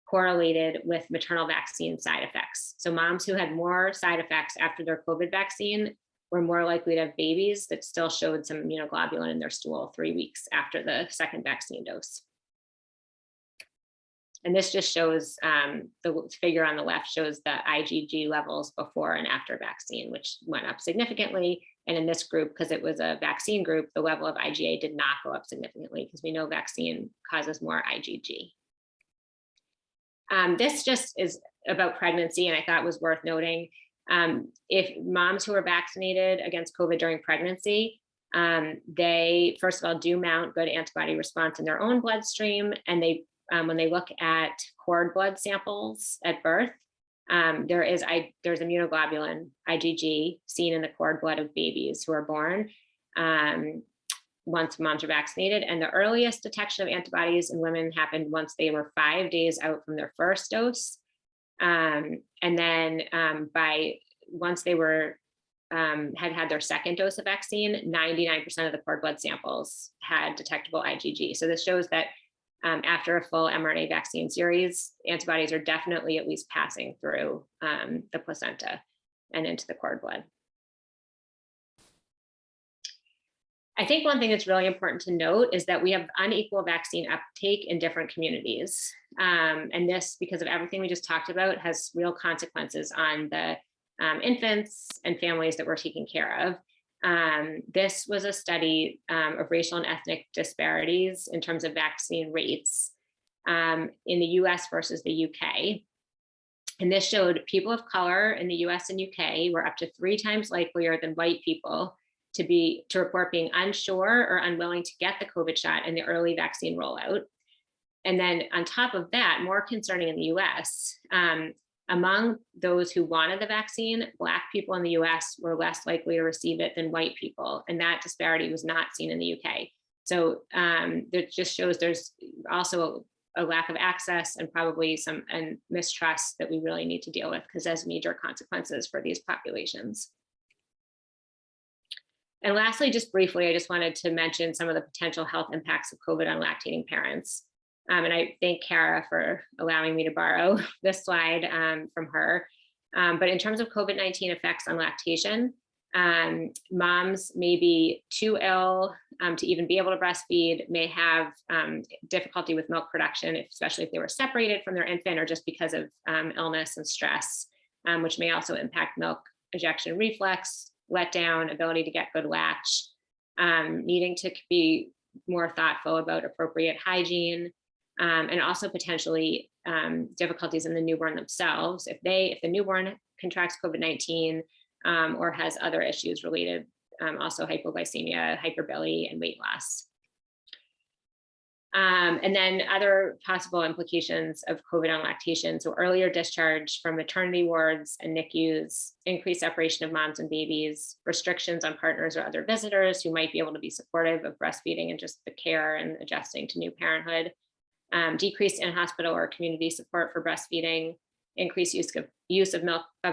correlated with maternal vaccine side effects. So moms who had more side effects after their COVID vaccine were more likely to have babies that still showed some immunoglobulin in their stool 3 weeks after the second vaccine dose. And this just shows, the figure on the left shows the IgG levels before and after vaccine, which went up significantly. And in this group, because it was a vaccine group, the level of IgA did not go up significantly because we know vaccine causes more IgG. This just is about pregnancy, and I thought was worth noting. If moms who are vaccinated against COVID during pregnancy, they, first of all, do mount good antibody response in their own bloodstream, and they when they look at cord blood samples at birth, there's immunoglobulin, IgG, seen in the cord blood of babies who are born. once moms are vaccinated. And the earliest detection of antibodies in women happened once they were 5 days out from their first dose. And then once they were had their second dose of vaccine, 99% of the cord blood samples had detectable IgG. So this shows that after a full mRNA vaccine series, antibodies are definitely at least passing through the placenta and into the cord blood. I think one thing that's really important to note is that we have unequal vaccine uptake in different communities. And this, because of everything we just talked about, has real consequences on the infants and families that we're taking care of. This was a study of racial and ethnic disparities in terms of vaccine rates in the US versus the UK. And this showed people of color in the US and UK were up to 3 times likelier than white people to report being unsure or unwilling to get the COVID shot in the early vaccine rollout. And then on top of that, more concerning in the US, among those who wanted the vaccine, Black people in the US were less likely to receive it than white people. And that disparity was not seen in the UK. So that just shows there's also a lack of access and probably some mistrust that we really need to deal with, because there's major consequences for these populations. And lastly, just briefly, I just wanted to mention some of the potential health impacts of COVID on lactating parents. And I thank Kara for allowing me to borrow this slide from her. But in terms of COVID-19 effects on lactation, moms may be too ill to even be able to breastfeed, may have difficulty with milk production, especially if they were separated from their infant or just because of illness and stress, which may also impact milk ejection reflex, letdown, ability to get good latch, needing to be more thoughtful about appropriate hygiene, and also potentially difficulties in the newborn themselves. If the newborn contracts COVID-19 or has other issues related, also hypoglycemia, hyperbiliary, and weight loss. And then other possible implications of COVID on lactation. So earlier discharge from maternity wards and NICUs, increased separation of moms and babies, restrictions on partners or other visitors who might be able to be supportive of breastfeeding and just the care and adjusting to new parenthood, decreased in-hospital or community support for breastfeeding, increased use of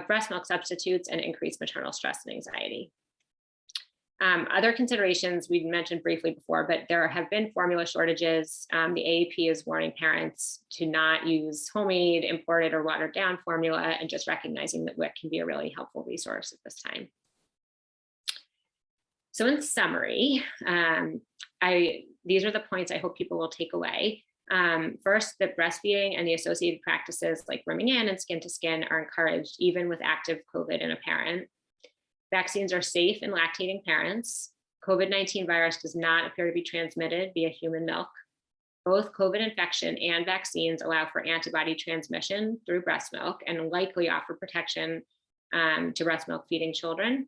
breast milk substitutes, and increased maternal stress and anxiety. Other considerations we mentioned briefly before, but there have been formula shortages. The AAP is warning parents to not use homemade, imported, or watered down formula, and just recognizing that WIC can be a really helpful resource at this time. So in summary, these are the points I hope people will take away. First, that breastfeeding and the associated practices like rooming in and skin to skin are encouraged even with active COVID in a parent. Vaccines are safe in lactating parents. COVID-19 virus does not appear to be transmitted via human milk. Both COVID infection and vaccines allow for antibody transmission through breast milk and likely offer protection to breast milk feeding children.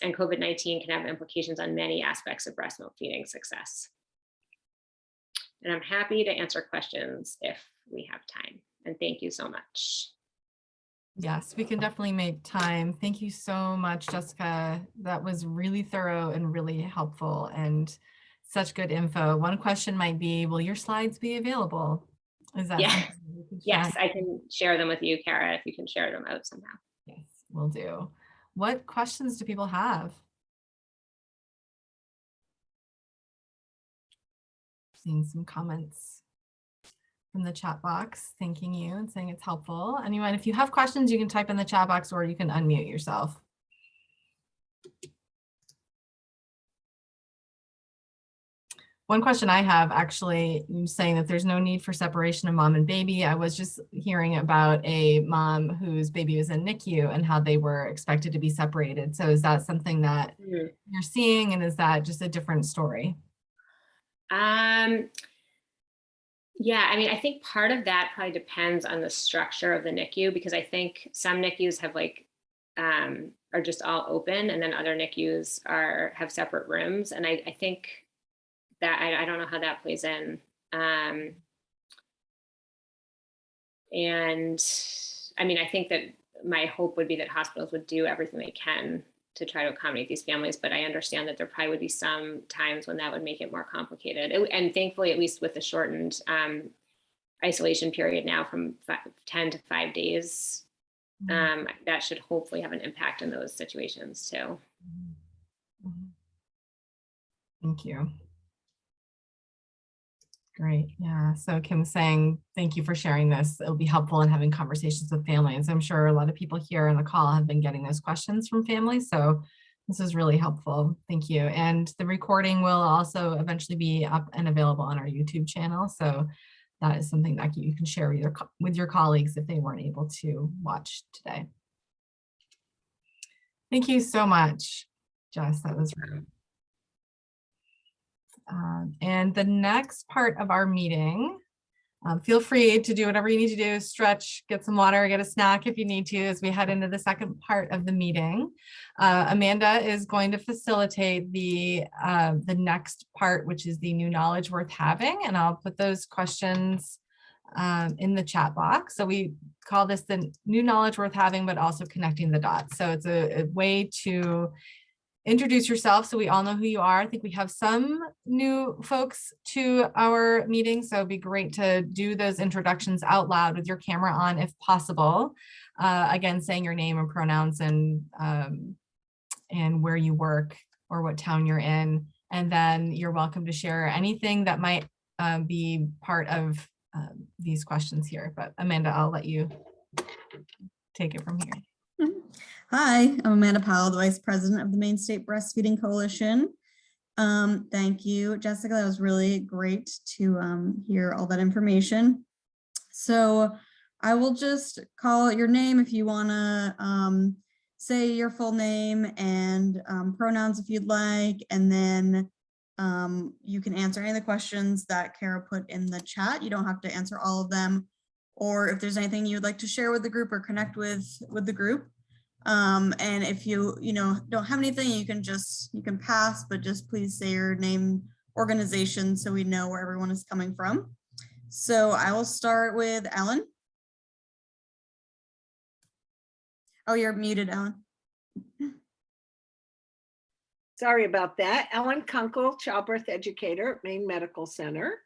And COVID-19 can have implications on many aspects of breast milk feeding success. And I'm happy to answer questions if we have time. And thank you so much. Yes, we can definitely make time. Thank you so much, Jessica. That was really thorough and really helpful and such good info. One question might be, will your slides be available? Is that yes, yes, I can share them with you, Kara, if you can share them out somehow. Yes, will do. What questions do people have? Seeing some comments from the chat box, thanking you and saying it's helpful. Anyone, if you have questions, you can type in the chat box or you can unmute yourself. One question I have, actually, saying that there's no need for separation of mom and baby. I was just hearing about a mom whose baby was in NICU and how they were expected to be separated. So is that something that you're seeing, and is that just a different story? Yeah, I mean, I think part of that probably depends on the structure of the NICU, because I think some NICUs have are just all open, and then other NICUs have separate rooms. And I think that I don't know how that plays in. And I mean, I think that my hope would be that hospitals would do everything they can try to accommodate these families, but I understand that there probably would be some times when that would make it more complicated. And thankfully, at least with the shortened isolation period now from 10 to 5 days, that should hopefully have an impact in those situations too. Thank you. Great. Yeah. So Kim was saying, thank you for sharing this. It'll be helpful in having conversations with families. I'm sure a lot of people here on the call have been getting those questions from families. So this is really helpful. Thank you. And the recording will also eventually be up and available on our YouTube channel. So that is something that you can share with your colleagues if they weren't able to watch today. Thank you so much, Jess. That was great. And the next part of our meeting, feel free to do whatever you need to do, stretch, get some water, get a snack if you need to, as we head into the second part of the meeting. Amanda is going to facilitate the next part, which is the new knowledge worth having. And I'll put those questions in the chat box. So we call this the new knowledge worth having, but also connecting the dots. So it's a way to introduce yourself so we all know who you are. I think we have some new folks to our meeting, so it'd be great to do those introductions out loud with your camera on if possible. Again, saying your name and pronouns and where you work or what town you're in. And then you're welcome to share anything that might be part of these questions here. But Amanda, I'll let you take it from here. Hi, I'm Amanda Powell, the Vice President of the Maine State Breastfeeding Coalition. Thank you, Jessica. That was really great to hear all that information. So I will just call your name if you want to say your full name and pronouns if you'd like, and then you can answer any of the questions that Kara put in the chat. You don't have to answer all of them, or if there's anything you'd like to share with the group or connect with the group. And if you don't have anything, you can pass, but just please say your name, organization, so we know where everyone is coming from. So I will start with Ellen. Oh, you're muted, Ellen. Sorry about that. Ellen Kunkel, childbirth educator at Maine Medical Center.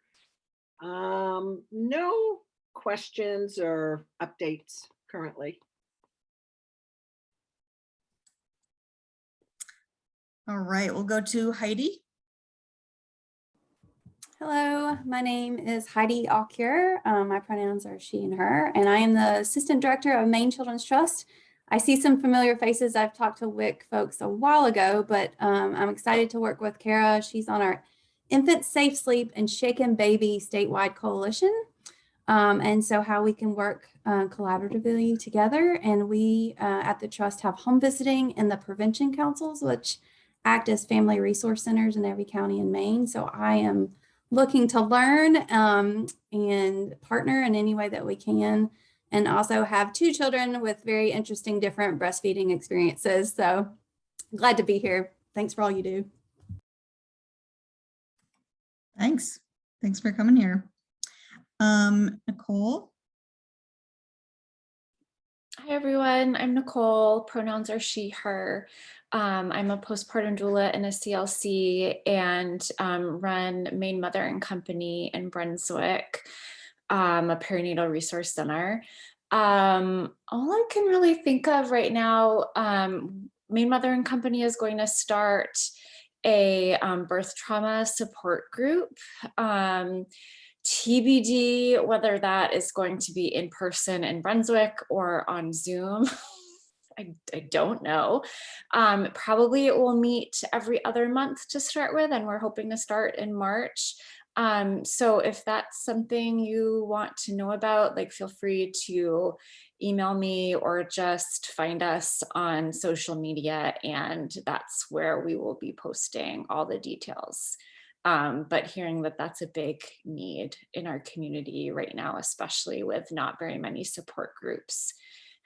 No questions or updates currently. All right, we'll go to Heidi. Hello, my name is Heidi Alkier. My pronouns are she and her, and I am the Assistant Director of Maine Children's Trust. I see some familiar faces. I've talked to WIC folks a while ago, but I'm excited to work with Kara. She's on our Infant Safe Sleep and Shaken Baby statewide coalition. And so how we can work collaboratively together. And we at the Trust have home visiting and the prevention councils, which act as family resource centers in every county in Maine. So I am looking to learn and partner in any way that we can, and also have 2 children with very interesting, different breastfeeding experiences. So glad to be here. Thanks for all you do. Thanks for coming here. Nicole. Hi everyone, I'm Nicole. Pronouns are she, her. I'm a postpartum doula in a CLC and run Maine Mother and Company in Brunswick, a perinatal resource center. All I can really think of right now, Maine Mother and Company is going to start a birth trauma support group. TBD whether that is going to be in person in Brunswick or on Zoom. I don't know. Probably it will meet every other month to start with, and we're hoping to start in March. So if that's something you want to know about, like, feel free to email me or just find us on social media, and that's where we will be posting all the details. But hearing that that's a big need in our community right now, especially with not very many support groups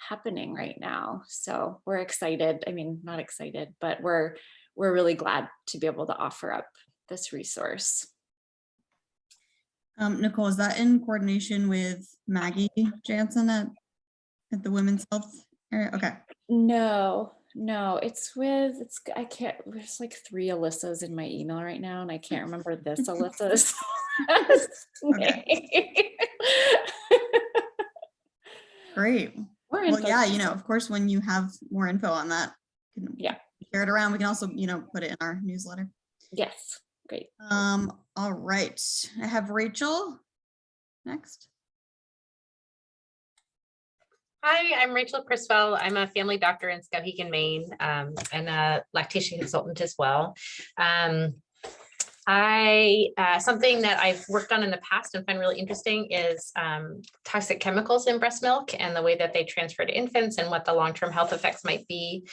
happening right now. So we're excited. I mean, not excited, but we're really glad to be able to offer up this resource. Nicole, is that in coordination with Maggie Jansen at the Women's Health area? Okay. No, No, I can't, there's like 3 Alyssas in my email right now, and I can't remember this Alyssa's name. Great. More Well, info. yeah, of course, when you have more info on that, you can Yeah. share it around. We can also, put it in our newsletter. Yes, great. All right. I have Rachel next. Hi, I'm Rachel Criswell. I'm a family doctor in Skowhegan, Maine, and a lactation consultant as well. Something that I've worked on in the past and find really interesting is toxic chemicals in breast milk and the way that they transfer to infants and what the long-term health effects might be.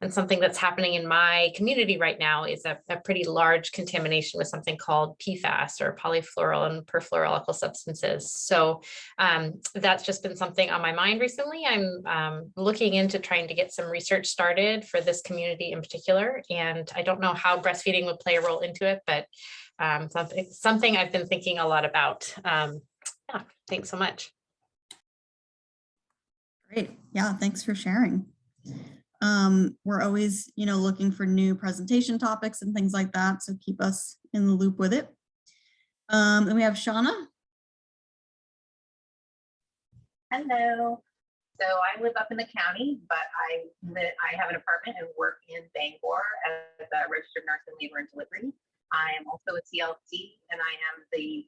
And something that's happening in my community right now is a pretty large contamination with something called PFAS, or polyfluoral and perfluoroalkyl substances. So that's just been something on my mind recently. I'm looking into trying to get some research started for this community in particular. And I don't know how breastfeeding would play a role into it, but something I've been thinking a lot about. Yeah, thanks so much. Great. Yeah, thanks for sharing. We're always, looking for new presentation topics and things like that. So keep us in the loop with it. And we have Shauna. Hello. So I live up in the county, but I have an apartment and work in Bangor as a registered nurse in labor and delivery. I am also a CLC, and I am the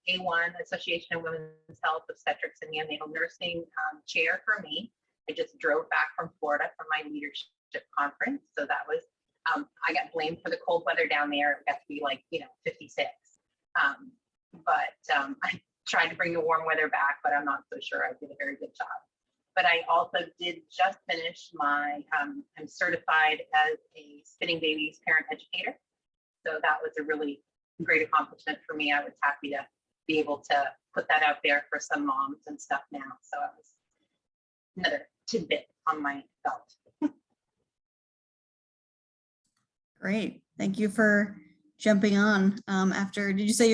A1 Association of Women's Health, Obstetrics, and Neonatal Nursing chair for me. I just drove back from Florida from my leadership conference. So that was, I got blamed for the cold weather down there. It got to be like, 56. I tried to bring the warm weather back, but I'm not so sure I did a very good job. But I also did just finish my, I'm certified as a Spinning Babies parent educator. So that was a really great accomplishment for me. I was happy to be able to put that out there for some moms and stuff now. So it was another tidbit on my belt. Great. Thank you for jumping on. Did you say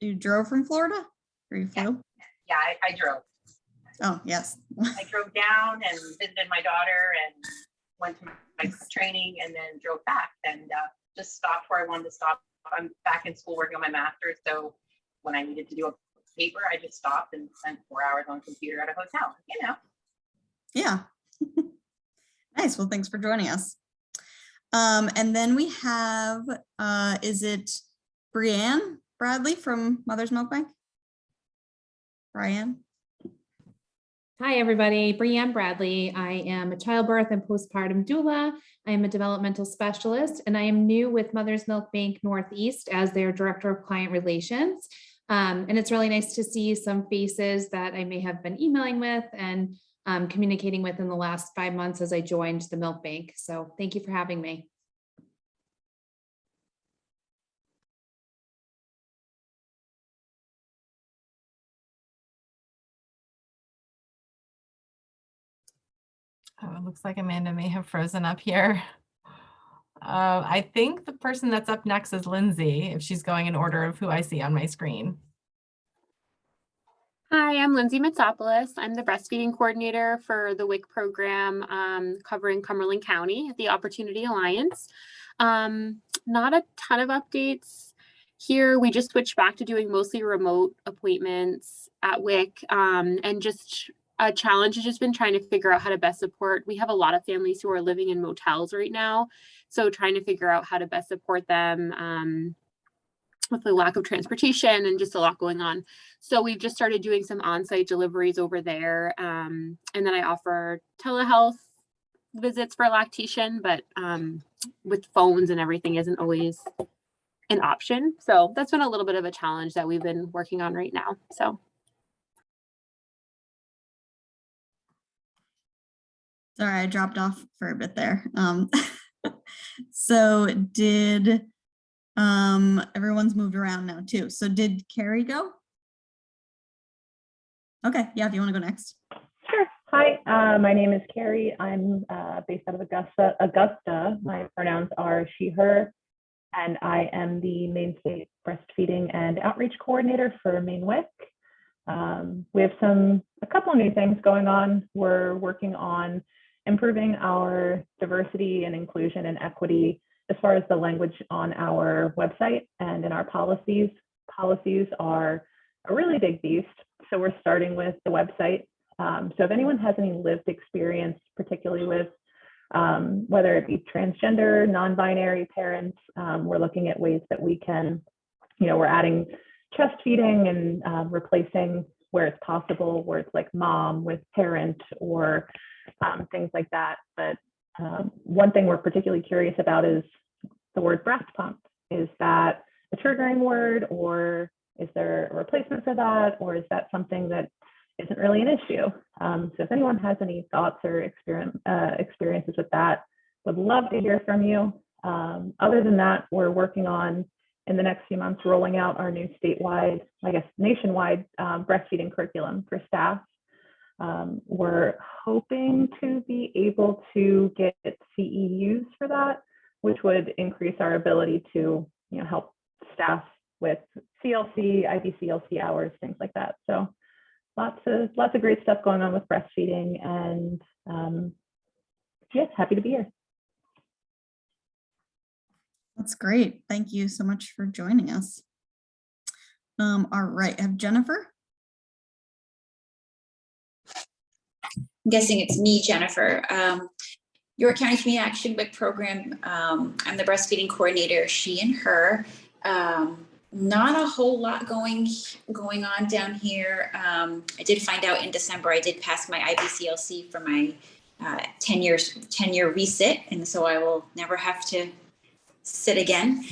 you drove from Florida? Or you flew? Yeah, I drove. Oh, yes. I drove down and visited my daughter and went to my training and then drove back and just stopped where I wanted to stop. I'm back in school working on my master's. So when I needed to do a paper, I just stopped and spent 4 hours on a computer at a hotel, Yeah. Nice. Well, thanks for joining us. And then we have, is it Brianne Bradley from Mother's Milk Bank? Brianne? Hi, everybody. Brianne Bradley. I am a childbirth and postpartum doula. I am a developmental specialist, and I am new with Mother's Milk Bank Northeast as their Director of Client Relations. And it's really nice to see some faces that I may have been emailing with and communicating with in the last 5 months as I joined the Milk Bank. So thank you for having me. Oh, it looks like Amanda may have frozen up here. I think the person that's up next is Lindsay, if she's going in order of who I see on my screen. Hi, I'm Lindsay Mitsopoulos. I'm the breastfeeding coordinator for the WIC program covering Cumberland County at the Opportunity Alliance. Not a ton of updates here. We just switched back to doing mostly remote appointments at WIC, and just a challenge has just been trying to figure out how to best support. We have a lot of families who are living in motels right now. So trying to figure out how to best support them with the lack of transportation and just a lot going on. So we've just started doing some on-site deliveries over there. And then I offer telehealth visits for lactation, but with phones and everything isn't always an option. So that's been a little bit of a challenge that we've been working on right now. So. Sorry, I dropped off for a bit there. So did, everyone's moved around now too. So did Carrie go? Okay, yeah, if you want to go next. Sure. Hi, my name is Carrie. I'm based out of Augusta. My pronouns are she, her, and I am the Maine State Breastfeeding and Outreach Coordinator for Maine WIC. We have a couple of new things going on. We're working on improving our diversity and inclusion and equity as far as the language on our website and in our policies. Policies are a really big beast. So we're starting with the website. So if anyone has any lived experience, particularly with whether it be transgender, non-binary parents, we're looking at ways that we can, we're adding chest feeding and replacing where it's possible, words like mom with parent or things like that. But one thing we're particularly curious about is the word breast pump. Is that a triggering word, or is there a replacement for that, or is that something that isn't really an issue? So if anyone has any thoughts or experiences with that, would love to hear from you. Other than that, we're working on, in the next few months, rolling out our new statewide, I guess nationwide breastfeeding curriculum for staff. We're hoping to be able to get CEUs for that, which would increase our ability to help staff with CLC, IBCLC hours, things like that. So lots of great stuff going on with breastfeeding, and yeah, happy to be here. That's great. Thank you so much for joining us. All right, I have Jennifer. I'm guessing it's me, Jennifer. York County Community Action Week program. I'm the breastfeeding coordinator, she and her. Not a whole lot going on down here. I did find out in December I did pass my IBCLC for my 10-year resit, and so I will never have to sit again.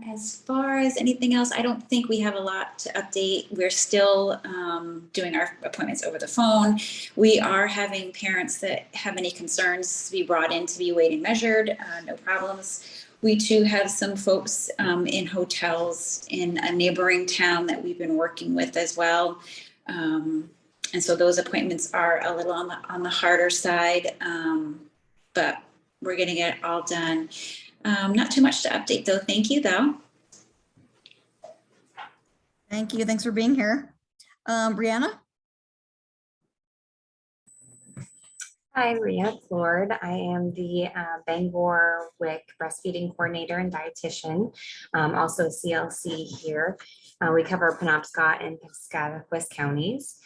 As far as anything else, I don't think we have a lot to update. We're still doing our appointments over the phone. We are having parents that have any concerns be brought in to be weighed and measured, no problems. We too have some folks in hotels in a neighboring town that we've been working with as well. And so those appointments are a little on the harder side, but we're getting it all done. Not too much to update though. Thank you though. Thank you. Thanks for being here. Brianna? Hi, Brianna Flord. I am the Bangor WIC breastfeeding coordinator and dietitian, also a CLC here. We cover Penobscot and Piscataquis counties.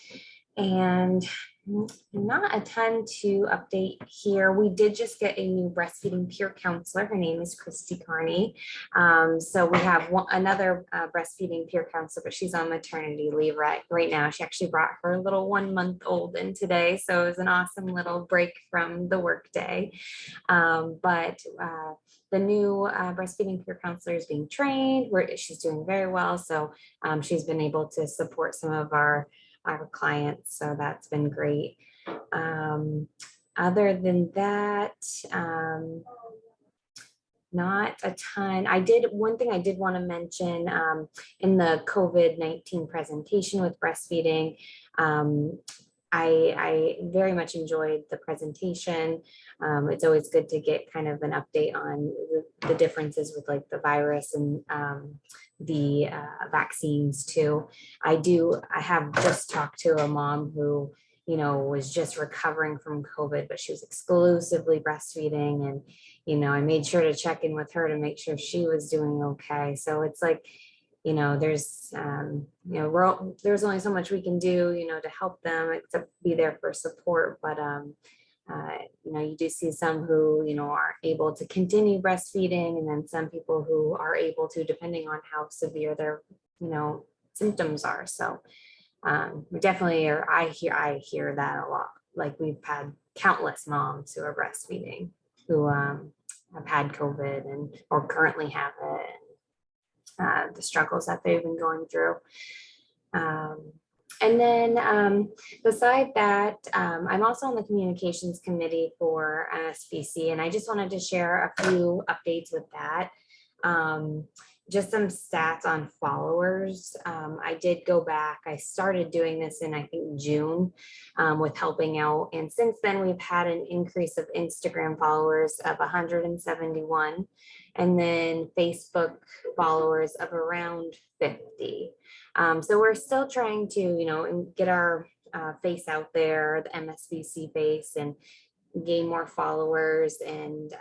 And not a ton to update here. We did just get a new breastfeeding peer counselor. Her name is Christy Carney. So we have another breastfeeding peer counselor, but she's on maternity leave right now. She actually brought her little 1-month-old in today. So it was an awesome little break from the work day. But the new breastfeeding peer counselor is being trained. She's doing very well. So she's been able to support some of our clients, so that's been great. Other than that, not a ton. One thing I did want to mention in the COVID-19 presentation with breastfeeding, I very much enjoyed the presentation. It's always good to get kind of an update on the differences with like the virus and the vaccines too. I have just talked to a mom who, was just recovering from COVID, but she was exclusively breastfeeding. And, I made sure to check in with her to make sure she was doing okay. So it's like, there's only so much we can do, to help them, except be there for support. But, you do see some who, are able to continue breastfeeding, and then some people who are able to, depending on how severe their, symptoms are. So we definitely are, I hear that a lot. Like we've had countless moms who are breastfeeding who have had COVID or currently have it. The struggles that they've been going through. And then beside that, I'm also on the communications committee for MSBC, and I just wanted to share a few updates with that. Just some stats on followers. I did go back. I started doing this in, I think, June with helping out. And since then, we've had an increase of Instagram followers of 171. And then Facebook followers of around 50. So we're still trying to, get our face out there, the MSBC face, and gain more followers and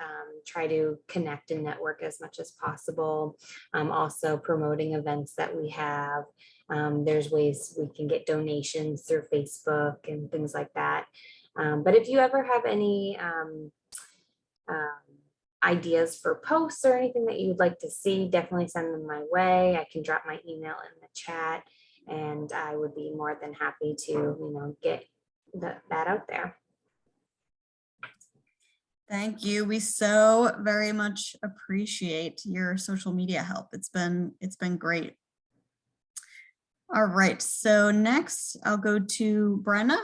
try to connect and network as much as possible. Also promoting events that we have. There's ways we can get donations through Facebook and things like that. But if you ever have any ideas for posts or anything that you'd like to see, definitely send them my way. I can drop my email in the chat, and I would be more than happy to, get that out there. Thank you. We so very much appreciate your social media help. It's been great. All right, so next I'll go to Brenna.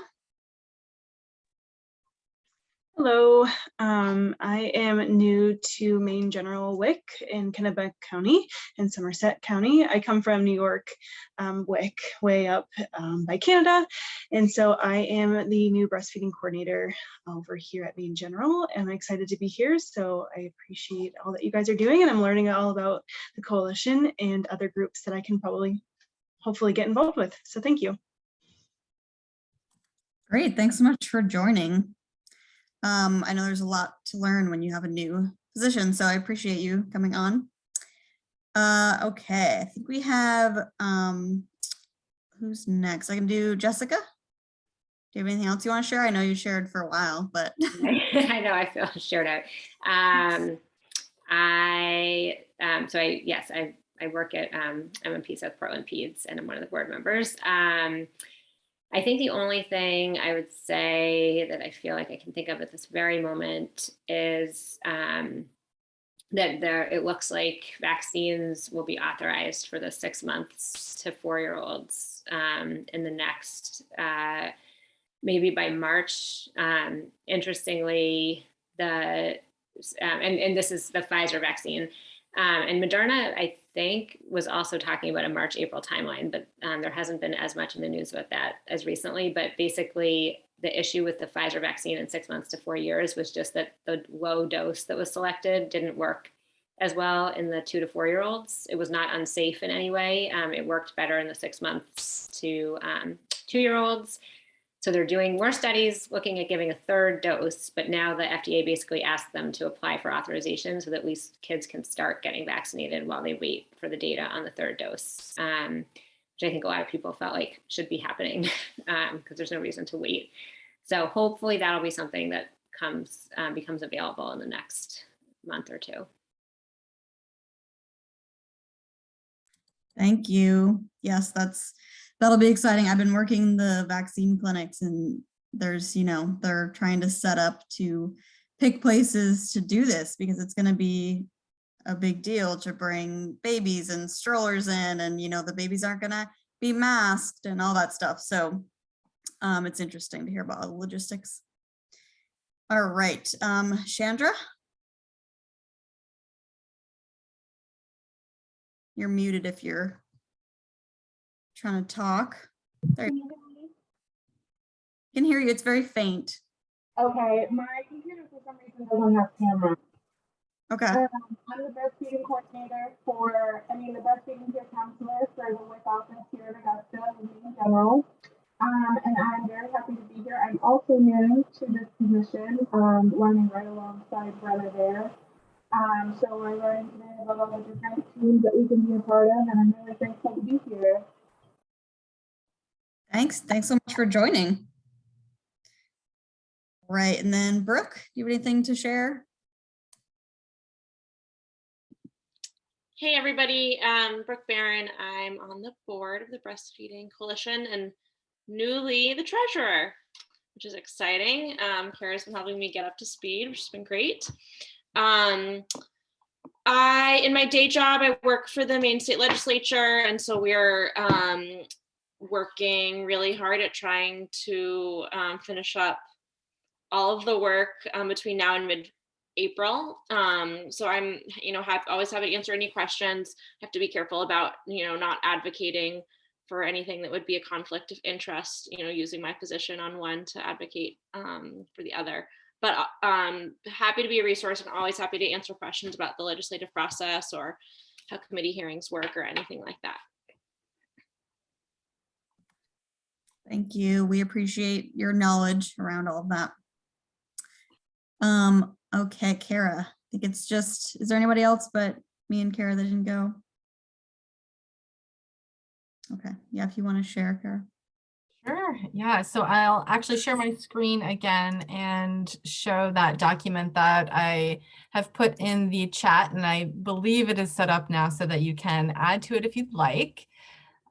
Hello, I am new to Maine General WIC in Kennebec County and Somerset County. I come from New York WIC, way up by Canada. And so I am the new breastfeeding coordinator over here at Maine General, and I'm excited to be here. So I appreciate all that you guys are doing, and I'm learning all about the coalition and other groups that I can hopefully get involved with. So thank you. Great, thanks so much for joining. I know there's a lot to learn when you have a new position, so I appreciate you coming on. Okay, I think we have, who's next? I can do Jessica. Do you have anything else you want to share? I know you shared for a while, but. I know, I feel shared out. I work at MMP South Portland Peds, and I'm one of the board members. I think the only thing I would say that I feel like I can think of at this very moment is that it looks like vaccines will be authorized for the 6 months to 4-year-olds in the next, maybe by March. Interestingly, and this is the Pfizer vaccine. And Moderna, I think, was also talking about a March-April timeline, but there hasn't been as much in the news about that as recently. But basically, the issue with the Pfizer vaccine in 6 months to 4 years was just that the low dose that was selected didn't work as well in the 2 to 4-year-olds. It was not unsafe in any way. It worked better in the 6 months to 2-year-olds. So they're doing more studies looking at giving a 3rd dose, but now the FDA basically asked them to apply for authorization so that at least kids can start getting vaccinated while they wait for the data on the 3rd dose, which I think a lot of people felt like should be happening because there's no reason to wait. So hopefully that'll be something that becomes available in the next month or 2. Thank you. Yes, that'll be exciting. I've been working the vaccine clinics, and there's, they're trying to set up to pick places to do this because it's going to be a big deal to bring babies and strollers in, and, the babies aren't going to be masked and all that stuff. So it's interesting to hear about all the logistics. All right, Chandra? You're muted if you're trying to talk. There you go. I can hear you. It's very faint. Okay, my computer for some reason doesn't have camera. Okay. I'm the breastfeeding coordinator the breastfeeding care counselor for the WIC office here at Augusta in General. And I'm very happy to be here. I'm also new to this position, learning right alongside Brenna there. So we're learning today about all the different teams that we can be a part of, and I'm really thankful to be here. Thanks so much for joining. Right, and then Brooke, do you have anything to share? Hey everybody, Brooke Barron. I'm on the board of the Breastfeeding Coalition and newly the treasurer, which is exciting. Kara's been helping me get up to speed, which has been great. In my day job, I work for the Maine State Legislature, and so we're working really hard at trying to finish up all of the work between now and mid-April. So I'm, always happy to answer any questions. I have to be careful about, not advocating for anything that would be a conflict of interest, using my position on one to advocate for the other. But happy to be a resource and always happy to answer questions about the legislative process or how committee hearings work or anything like that. Thank you. We appreciate your knowledge around all of that. Okay, Kara, I think it's just, is there anybody else but me and Kara that didn't go? Okay, yeah, if you want to share, Kara. Sure. Yeah. So I'll actually share my screen again and show that document that I have put in the chat, and I believe it is set up now so that you can add to it if you'd like.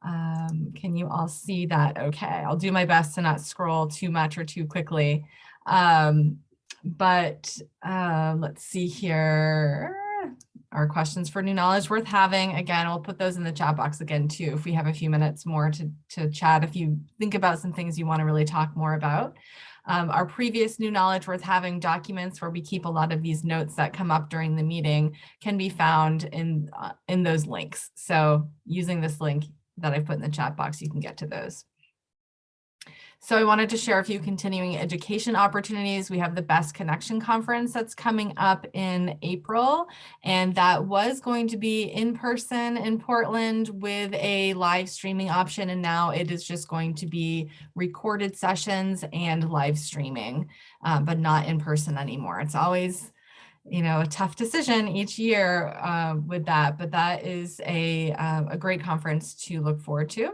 Can you all see that? Okay, I'll do my best to not scroll too much or too quickly. Let's see here. Our questions for new knowledge worth having. Again, we'll put those in the chat box again too, if we have a few minutes more to chat, if you think about some things you want to really talk more about. Our previous new knowledge worth having documents where we keep a lot of these notes that come up during the meeting can be found in those links. So using this link that I've put in the chat box, you can get to those. So I wanted to share a few continuing education opportunities. We have the Best Connection Conference that's coming up in April, and that was going to be in person in Portland with a live streaming option, and now it is just going to be recorded sessions and live streaming, but not in person anymore. It's always, you know, a tough decision each year with that, but that is a great conference to look forward to.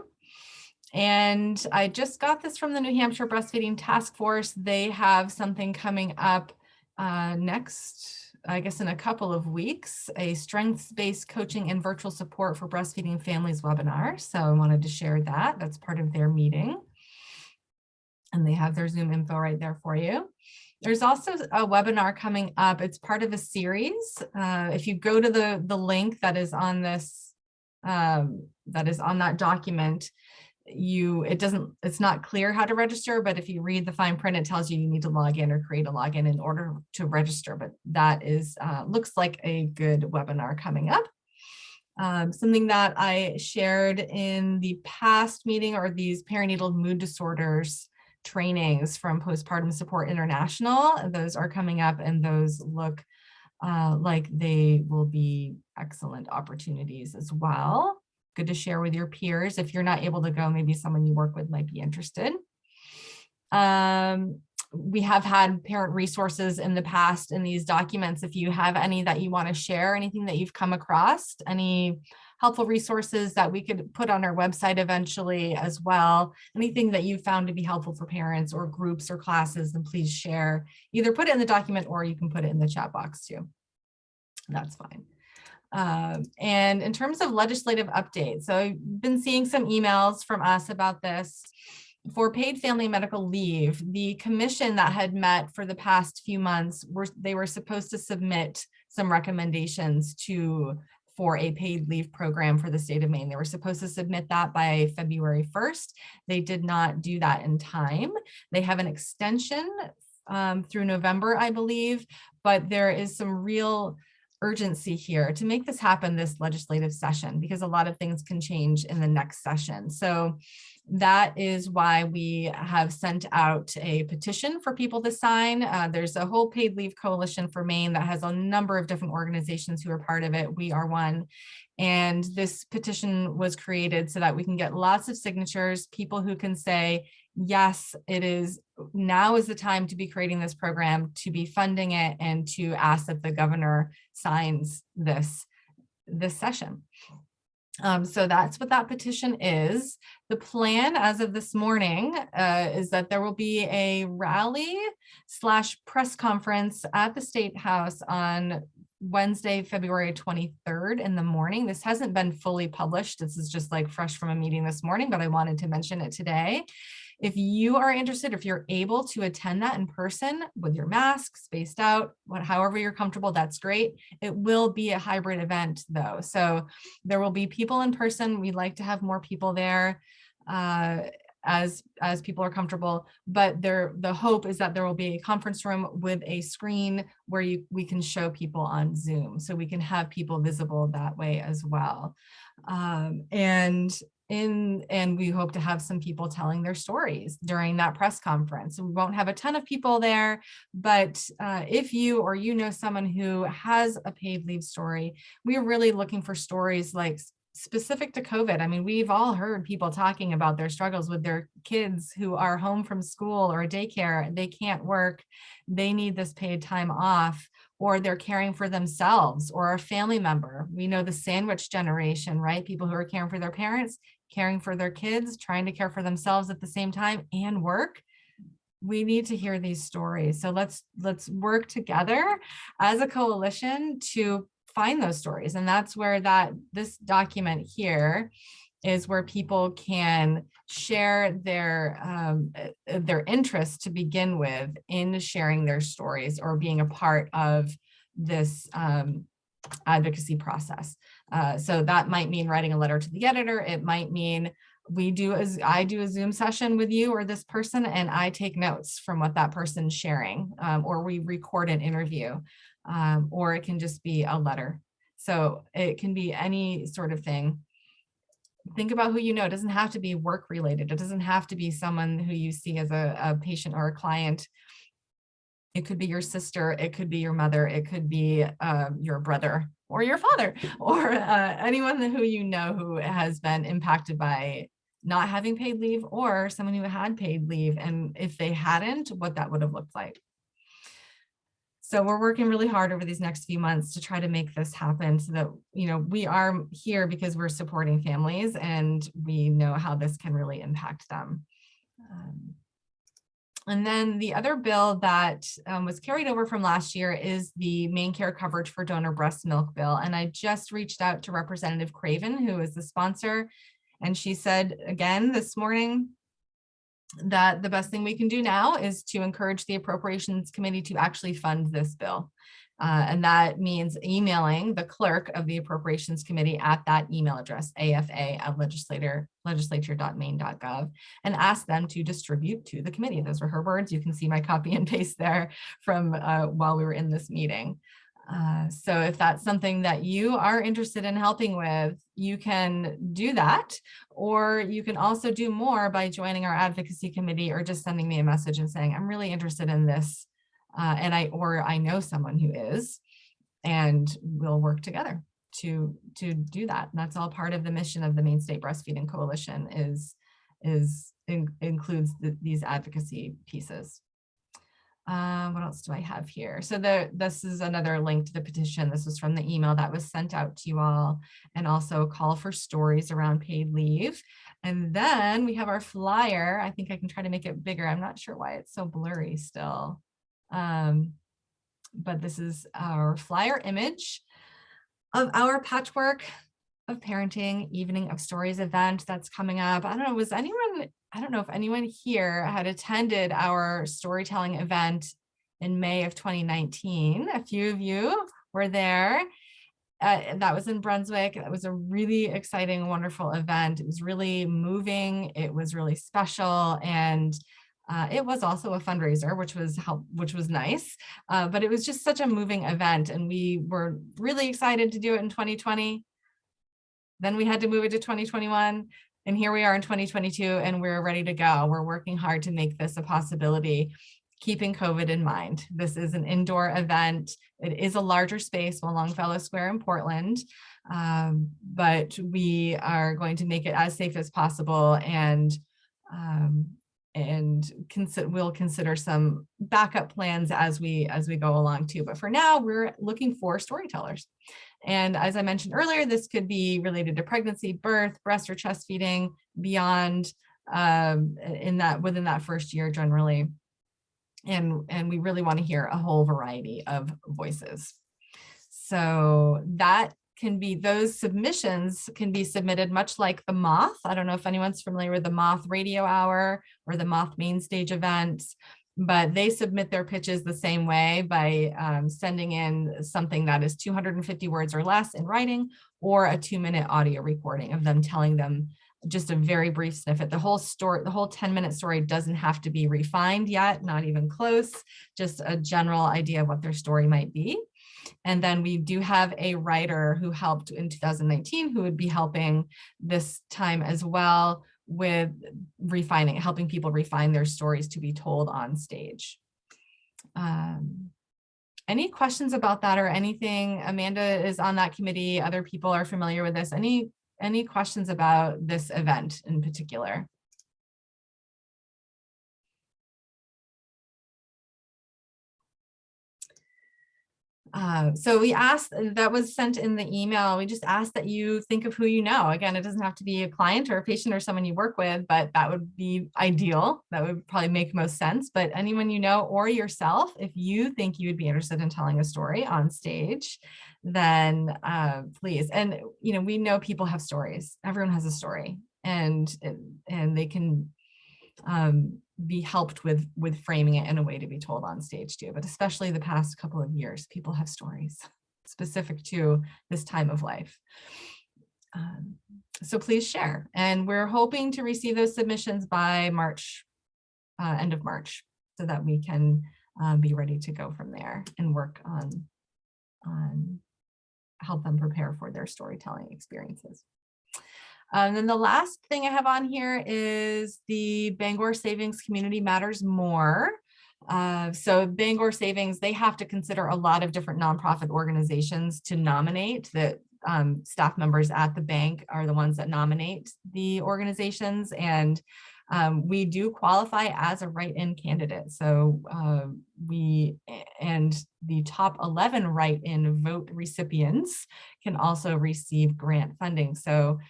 And I just got this from the New Hampshire Breastfeeding Task Force. They have something coming up next, I guess in a couple of weeks, a strengths-based coaching and virtual support for breastfeeding families webinar. So I wanted to share that. That's part of their meeting. And they have their Zoom info right there for you. There's also a webinar coming up. It's part of a series. If you go to the link that is on this, that is on that document, it's not clear how to register, but if you read the fine print, it tells you you need to log in or create a login in order to register. But that is looks like a good webinar coming up. Something that I shared in the past meeting are these perinatal mood disorders trainings from Postpartum Support International. Those are coming up, and those look like they will be excellent opportunities as well. Good to share with your peers. If you're not able to go, maybe someone you work with might be interested. We have had parent resources in the past in these documents. If you have any that you want to share, anything that you've come across, any helpful resources that we could put on our website eventually as well, anything that you found to be helpful for parents or groups or classes, then please share. Either put it in the document or you can put it in the chat box too. That's fine. And in terms of legislative updates, so I've been seeing some emails from us about this. For paid family medical leave, the commission that had met for the past few months, they were supposed to submit some recommendations for a paid leave program for the state of Maine. They were supposed to submit that by February 1st. They did not do that in time. They have an extension through November, I believe, but there is some real urgency here to make this happen this legislative session, because a lot of things can change in the next session. So that is why we have sent out a petition for people to sign. There's a whole paid leave coalition for Maine that has a number of different organizations who are part of it. We are one. And this petition was created so that we can get lots of signatures, people who can say, yes, now is the time to be creating this program, to be funding it, and to ask that the governor signs this session. So that's what that petition is. The plan as of this morning is that there will be a rally/press conference at the State House on Wednesday, February 23rd in the morning. This hasn't been fully published. This is just like fresh from a meeting this morning, but I wanted to mention it today. If you are interested, if you're able to attend that in person with your mask spaced out, however you're comfortable, that's great. It will be a hybrid event though. So there will be people in person. We'd like to have more people there as people are comfortable, but the hope is that there will be a conference room with a screen where we can show people on Zoom, so we can have people visible that way as well. And we hope to have some people telling their stories during that press conference. We won't have a ton of people there, but if you or you know someone who has a paid leave story, we're really looking for stories like specific to COVID. I mean, we've all heard people talking about their struggles with their kids who are home from school or daycare. They can't work. They need this paid time off, or they're caring for themselves or a family member. We know the sandwich generation, right? People who are caring for their parents, caring for their kids, trying to care for themselves at the same time and work. We need to hear these stories. So let's work together as a coalition to find those stories. And that's where this document here is where people can share their interest to begin with in sharing their stories or being a part of this advocacy process. So that might mean writing a letter to the editor. It might mean I do a Zoom session with you or this person, and I take notes from what that person's sharing, or we record an interview, or it can just be a letter. So it can be any sort of thing. Think about who you know. It doesn't have to be work related. It doesn't have to be someone who you see as a patient or a client. It could be your sister. It could be your mother. It could be your brother or your father, or anyone who you know who has been impacted by not having paid leave, or someone who had paid leave, and if they hadn't, what that would have looked like. So we're working really hard over these next few months to try to make this happen so that, we are here because we're supporting families and we know how this can really impact them. And then the other bill that was carried over from last year is the Maine Care Coverage for Donor Breast Milk bill. And I just reached out to Representative Craven, who is the sponsor. And she said again this morning that the best thing we can do now is to encourage the Appropriations Committee to actually fund this bill. And that means emailing the clerk of the Appropriations Committee at that email address, afa@legislature.maine.gov, and ask them to distribute to the committee. Those were her words. You can see my copy and paste there from while we were in this meeting. So if that's something that you are interested in helping with, you can do that, or you can also do more by joining our advocacy committee or just sending me a message and saying, I'm really interested in this. And I know someone who is, and we'll work together to do that. And that's all part of the mission of the Maine State Breastfeeding Coalition includes these advocacy pieces. What else do I have here? So this is another link to the petition. This was from the email that was sent out to you all, and also a call for stories around paid leave. And then we have our flyer. I think I can try to make it bigger. I'm not sure why it's so blurry still. But this is our flyer image of our Patchwork of Parenting Evening of Stories event that's coming up. I don't know if anyone here had attended our storytelling event in May of 2019. A few of you were there. That was in Brunswick. That was a really exciting, wonderful event. It was really moving. It was really special. And it was also a fundraiser, which was nice, but it was just such a moving event, and we were really excited to do it in 2020. Then we had to move it to 2021, and here we are in 2022, and we're ready to go. We're working hard to make this a possibility, keeping COVID in mind. This is an indoor event. It is a larger space, Longfellow Square in Portland, but we are going to make it as safe as possible, and we'll consider some backup plans as we go along too. But for now, we're looking for storytellers. And as I mentioned earlier, this could be related to pregnancy, birth, breast or chest feeding, beyond within that first year generally. And we really want to hear a whole variety of voices. So those submissions can be submitted much like the Moth. I don't know if anyone's familiar with the Moth Radio Hour or the Moth Main Stage events, but they submit their pitches the same way by sending in something that is 250 words or less in writing, or a 2-minute audio recording of them telling them just a very brief snippet. The whole 10-minute story doesn't have to be refined yet, not even close, just a general idea of what their story might be. And then we do have a writer who helped in 2019 who would be helping this time as well with helping people refine their stories to be told on stage. Any questions about that or anything? Amanda is on that committee. Other people are familiar with this. Any any questions about this event in particular? So we asked, that was sent in the email. We just asked that you think of who you know. Again, it doesn't have to be a client or a patient or someone you work with, but that would be ideal. That would probably make most sense. But anyone you know or yourself, if you think you would be interested in telling a story on stage, then please. And we know people have stories. Everyone has a story, and they can be helped with framing it in a way to be told on stage too. But especially the past couple of years, people have stories specific to this time of life. So please share. And we're hoping to receive those submissions by March, end of March, so that we can be ready to go from there and work on help them prepare for their storytelling experiences. And then the last thing I have on here is the Bangor Savings Community Matters More. So Bangor Savings, they have to consider a lot of different nonprofit organizations to nominate. That staff members at the bank are the ones that nominate the organizations, and we do qualify as a write-in candidate. So and the top 11 write-in vote recipients can also receive grant funding. So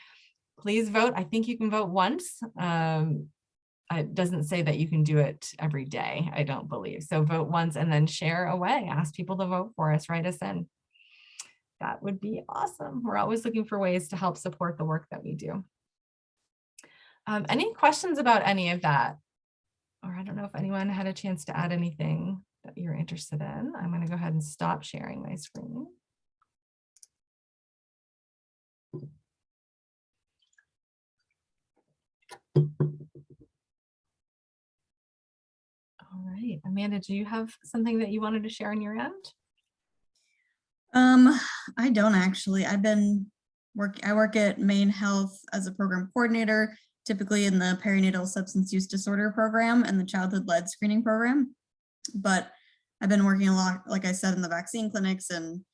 please vote. I think you can vote once. It doesn't say that you can do it every day, I don't believe. So vote once and then share away. Ask people to vote for us, write us in. That would be awesome. We're always looking for ways to help support the work that we do. Any questions about any of that? Or I don't know if anyone had a chance to add anything that you're interested in. I'm going to go ahead and stop sharing my screen. All right, Amanda, do you have something that you wanted to share on your end? I don't actually. I work at Maine Health as a program coordinator, typically in the perinatal substance use disorder program and the childhood-led screening program. But I've been working a lot, like I said, in the vaccine clinics, and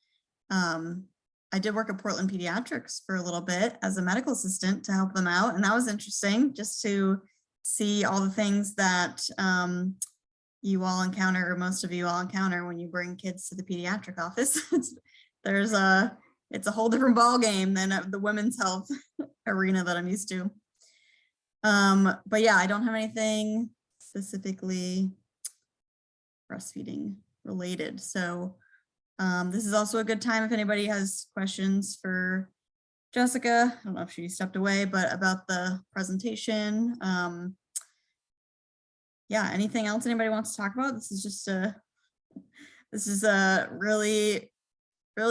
I did work at Portland Pediatrics for a little bit as a medical assistant to help them out. And that was interesting just to see all the things that you all encounter, or most of you all encounter when you bring kids to the pediatric office. It's a whole different ball game than the women's health arena that I'm used to. But yeah, I don't have anything specifically breastfeeding related. So this is also a good time if anybody has questions for Jessica. I don't know if she stepped away, but about the presentation. Yeah, anything else anybody wants to talk about? This is a really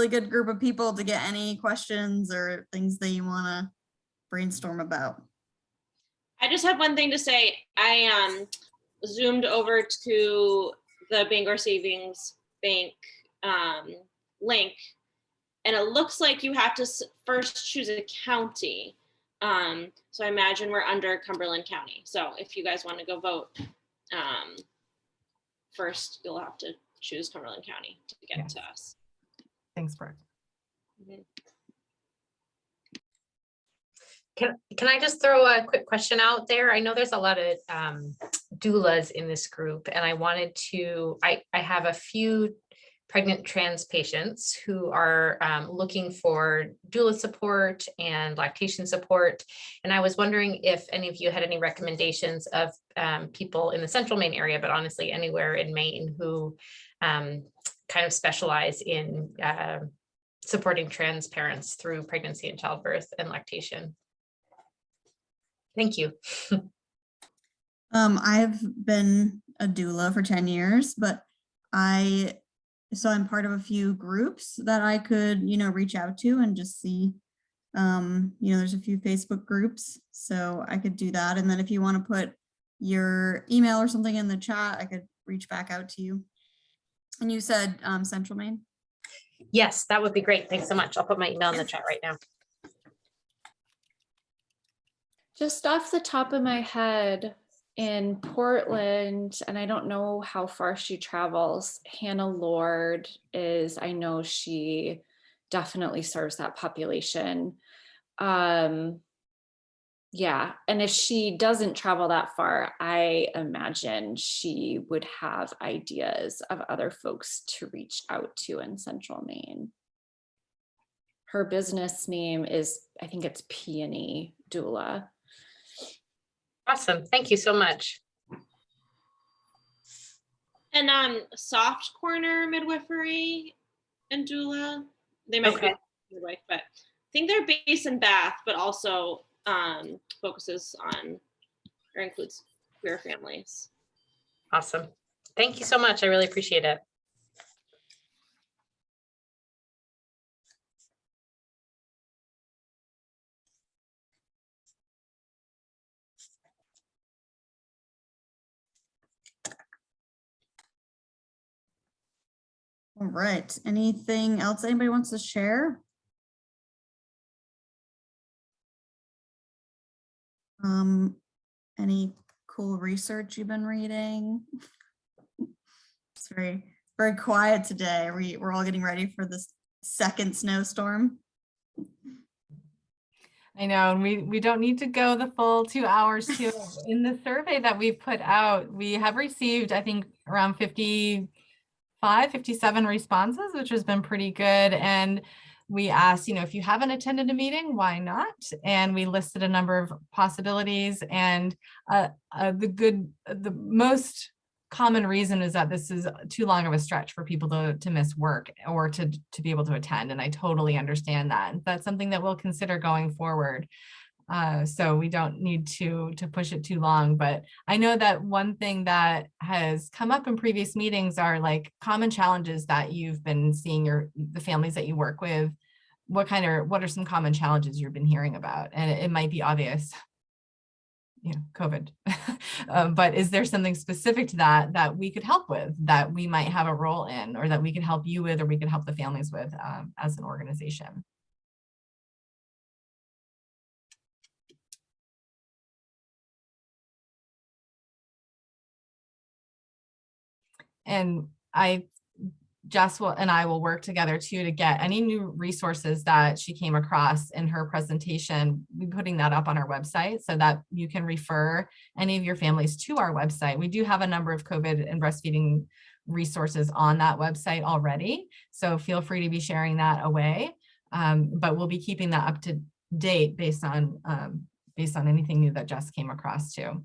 good group of people to get any questions or things that you want to brainstorm about. I just have one thing to say. I zoomed over to the Bangor Savings Bank link, and it looks like you have to first choose a county. So I imagine we're under Cumberland County. So if you guys want to go vote, first you'll have to choose Cumberland County to get to us. Thanks, Brooke. Mm-hmm. Can I just throw a quick question out there? I know there's a lot of doulas in this group, and I wanted to, I have a few pregnant trans patients who are looking for doula support and lactation support. And I was wondering if any of you had any recommendations of people in the central Maine area, but honestly anywhere in Maine, who kind of specialize in supporting trans parents through pregnancy and childbirth and lactation. Thank you. I've been a doula for 10 years, but so I'm part of a few groups that I could, reach out to and just see, there's a few Facebook groups, so I could do that. And then if you want to put your email or something in the chat, I could reach back out to you. And you said Central Maine? Yes, that would be great. Thanks so much. I'll put my email in the chat right now. Just off the top of my head, in Portland, and I don't know how far she travels, Hannah Lord I know she definitely serves that population. Yeah, and if she doesn't travel that far, I imagine she would have ideas of other folks to reach out to in Central Maine. Her business name is, I think it's Peony Doula. Awesome. Thank you so much. And soft corner midwifery and doula, they might Okay. be midwife, but I think they're based in Bath, but also focuses on or includes queer families. Awesome. Thank you so much. I really appreciate it. All right. Anything else anybody wants to share? Any cool research you've been reading? It's very quiet today. We're all getting ready for this second snowstorm. I know, and we don't need to go the full 2 hours too. In the survey that we've put out, we have received, I think, around 55, 57 responses, which has been pretty good. And we asked, if you haven't attended a meeting, why not? And we listed a number of possibilities. And the most common reason is that this is too long of a stretch for people to miss work or to be able to attend. And I totally understand that. That's something that we'll consider going forward. So we don't need to push it too long. But I know that one thing that has come up in previous meetings are like common challenges that you've been seeing the families that you work with. What are some common challenges you've been hearing about? And it might be obvious, COVID, but is there something specific to that we could help with, that we might have a role in, or that we could help you with, or we could help the families with as an organization? And Jess and I will work together too to get any new resources that she came across in her presentation. We're putting that up on our website so that you can refer any of your families to our website. We do have a number of COVID and breastfeeding resources on that website already, so feel free to be sharing that away. But we'll be keeping that up to date based on anything new that Jess came across too.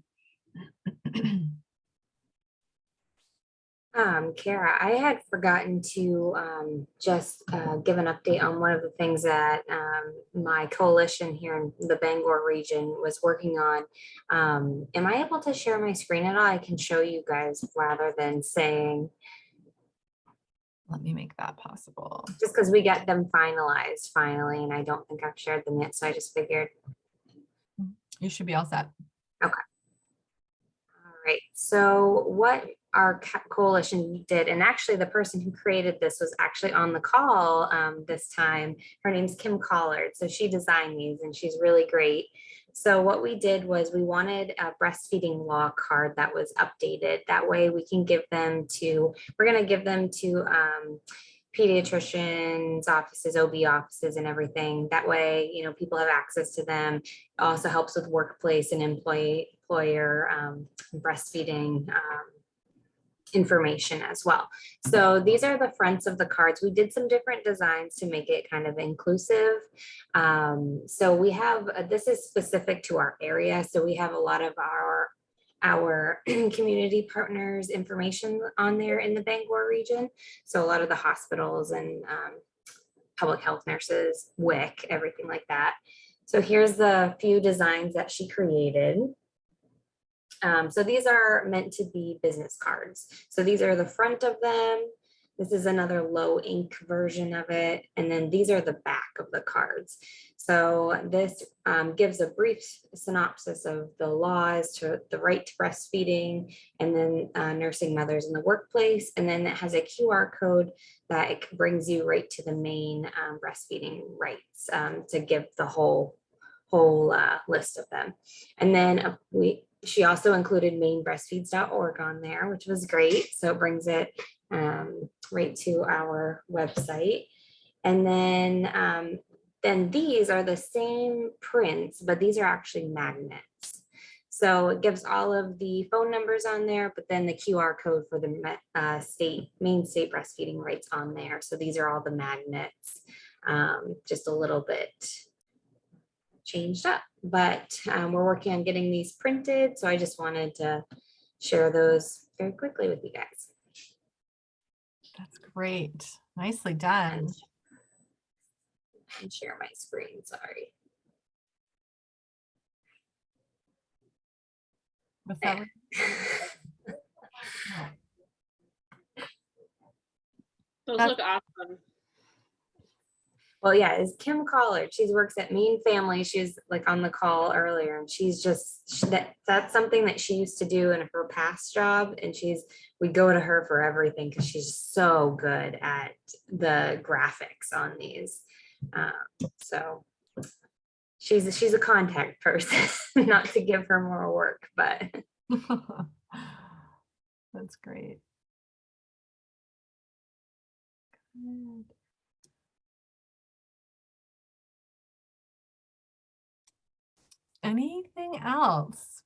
Kara, I had forgotten to just give an update on one of the things that my coalition here in the Bangor region was working on. Am I able to share my screen at all? I can show you guys rather than saying. Let me make that possible. Just because we got them finalized finally, and I don't think I've shared them yet, so I just figured. You should be all set. Okay. All right. So what our coalition did, and actually the person who created this was actually on the call this time. Her name's Kim Collard. So she designed these and she's really great. So what we did was we wanted a breastfeeding law card that was updated. That way we can give them to, we're going to give them to pediatricians offices, OB offices and everything. That way, people have access to them. It also helps with workplace and employer breastfeeding information as well. So these are the fronts of the cards. We did some different designs to make it kind of inclusive. So we have, this is specific to our area. So we have a lot of our community partners information on there in the Bangor region. So a lot of the hospitals and public health nurses, WIC, everything like that. So here's the few designs that she created. So these are meant to be business cards. So these are the front of them. This is another low ink version of it. And then these are the back of the cards. So this gives a brief synopsis of the laws to the right to breastfeeding and then nursing mothers in the workplace. And then it has a QR code that it brings you right to the main breastfeeding rights to give the whole list of them. And then she also included mainebreastfeeds.org on there, which was great. So it brings it right to our website. And then then these are the same prints, but these are actually magnets. So it gives all of the phone numbers on there, but then the QR code for the Maine State Breastfeeding Rights on there. So these are all the magnets, just a little bit changed up, but we're working on getting these printed. So I just wanted to share those very quickly with you guys. That's great. Nicely done. And share my screen, sorry. What's that? Those look awesome. Well, yeah, it's Kim Collard. She works at Maine Family. She was like on the call earlier, and she's just that's something that she used to do in her past job. And we go to her for everything because she's so good at the graphics on these. So she's a contact person, not to give her more work, but that's great. Good. Anything else?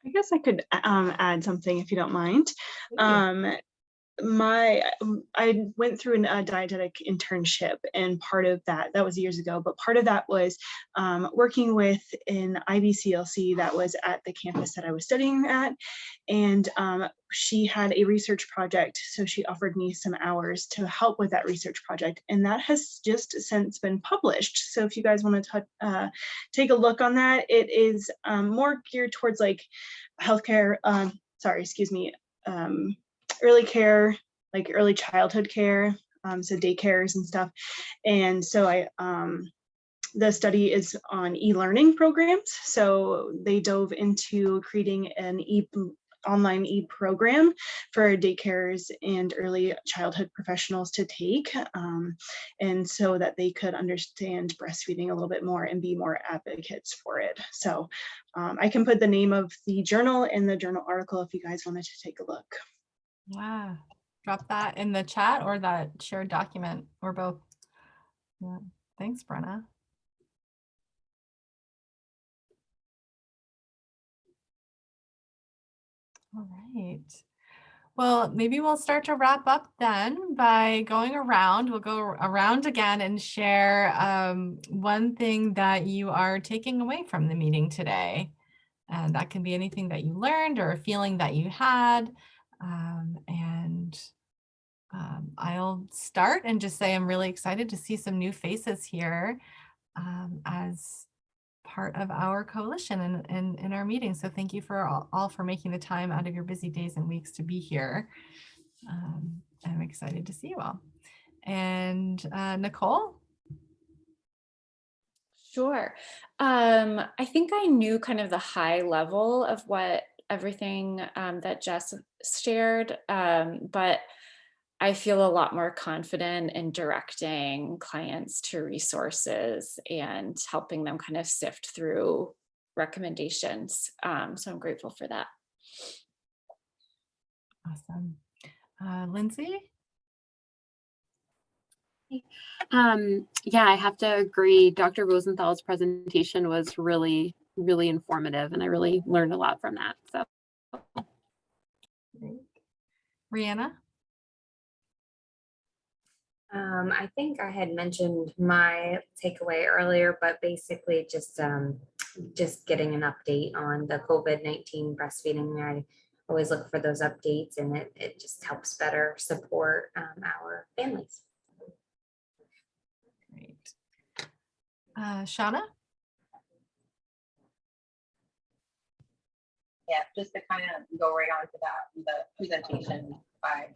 I guess I could add something if you don't mind. I went through a dietetic internship, and part of that was years ago, but part of that was working with an IBCLC that was at the campus that I was studying at. And she had a research project, so she offered me some hours to help with that research project, and that has just since been published. So if you guys want to take a look on that, it is more geared towards like healthcare, early care, like early childhood care, so daycares and stuff. And so the study is on e-learning programs. So they dove into creating an online e-program for daycares and early childhood professionals to take, and so that they could understand breastfeeding a little bit more and be more advocates for it. So I can put the name of the journal in the journal article if you guys wanted to take a look. Yeah, drop that in the chat or that shared document or both. Yeah. Thanks, Brenna. All right. Well, maybe we'll start to wrap up then by going around. We'll go around again and share one thing that you are taking away from the meeting today. And that can be anything that you learned or a feeling that you had. I'll start and just say I'm really excited to see some new faces here as part of our coalition and in our meeting. So thank you for all for making the time out of your busy days and weeks to be here. I'm excited to see you all. And Nicole? Sure. I think I knew kind of the high level of what everything that Jess shared, but I feel a lot more confident in directing clients to resources and helping them kind of sift through recommendations. So I'm grateful for that. Awesome. Lindsay? Yeah, I have to agree. Dr. Rosenthal's presentation was really, really informative, and I really learned a lot from that. So, Great. Brianna? I think I had mentioned my takeaway earlier, but basically just getting an update on the COVID-19 breastfeeding. I always look for those updates, and it just helps better support our families. Great. Shauna? Yeah, just to kind of go right on to that, the presentation by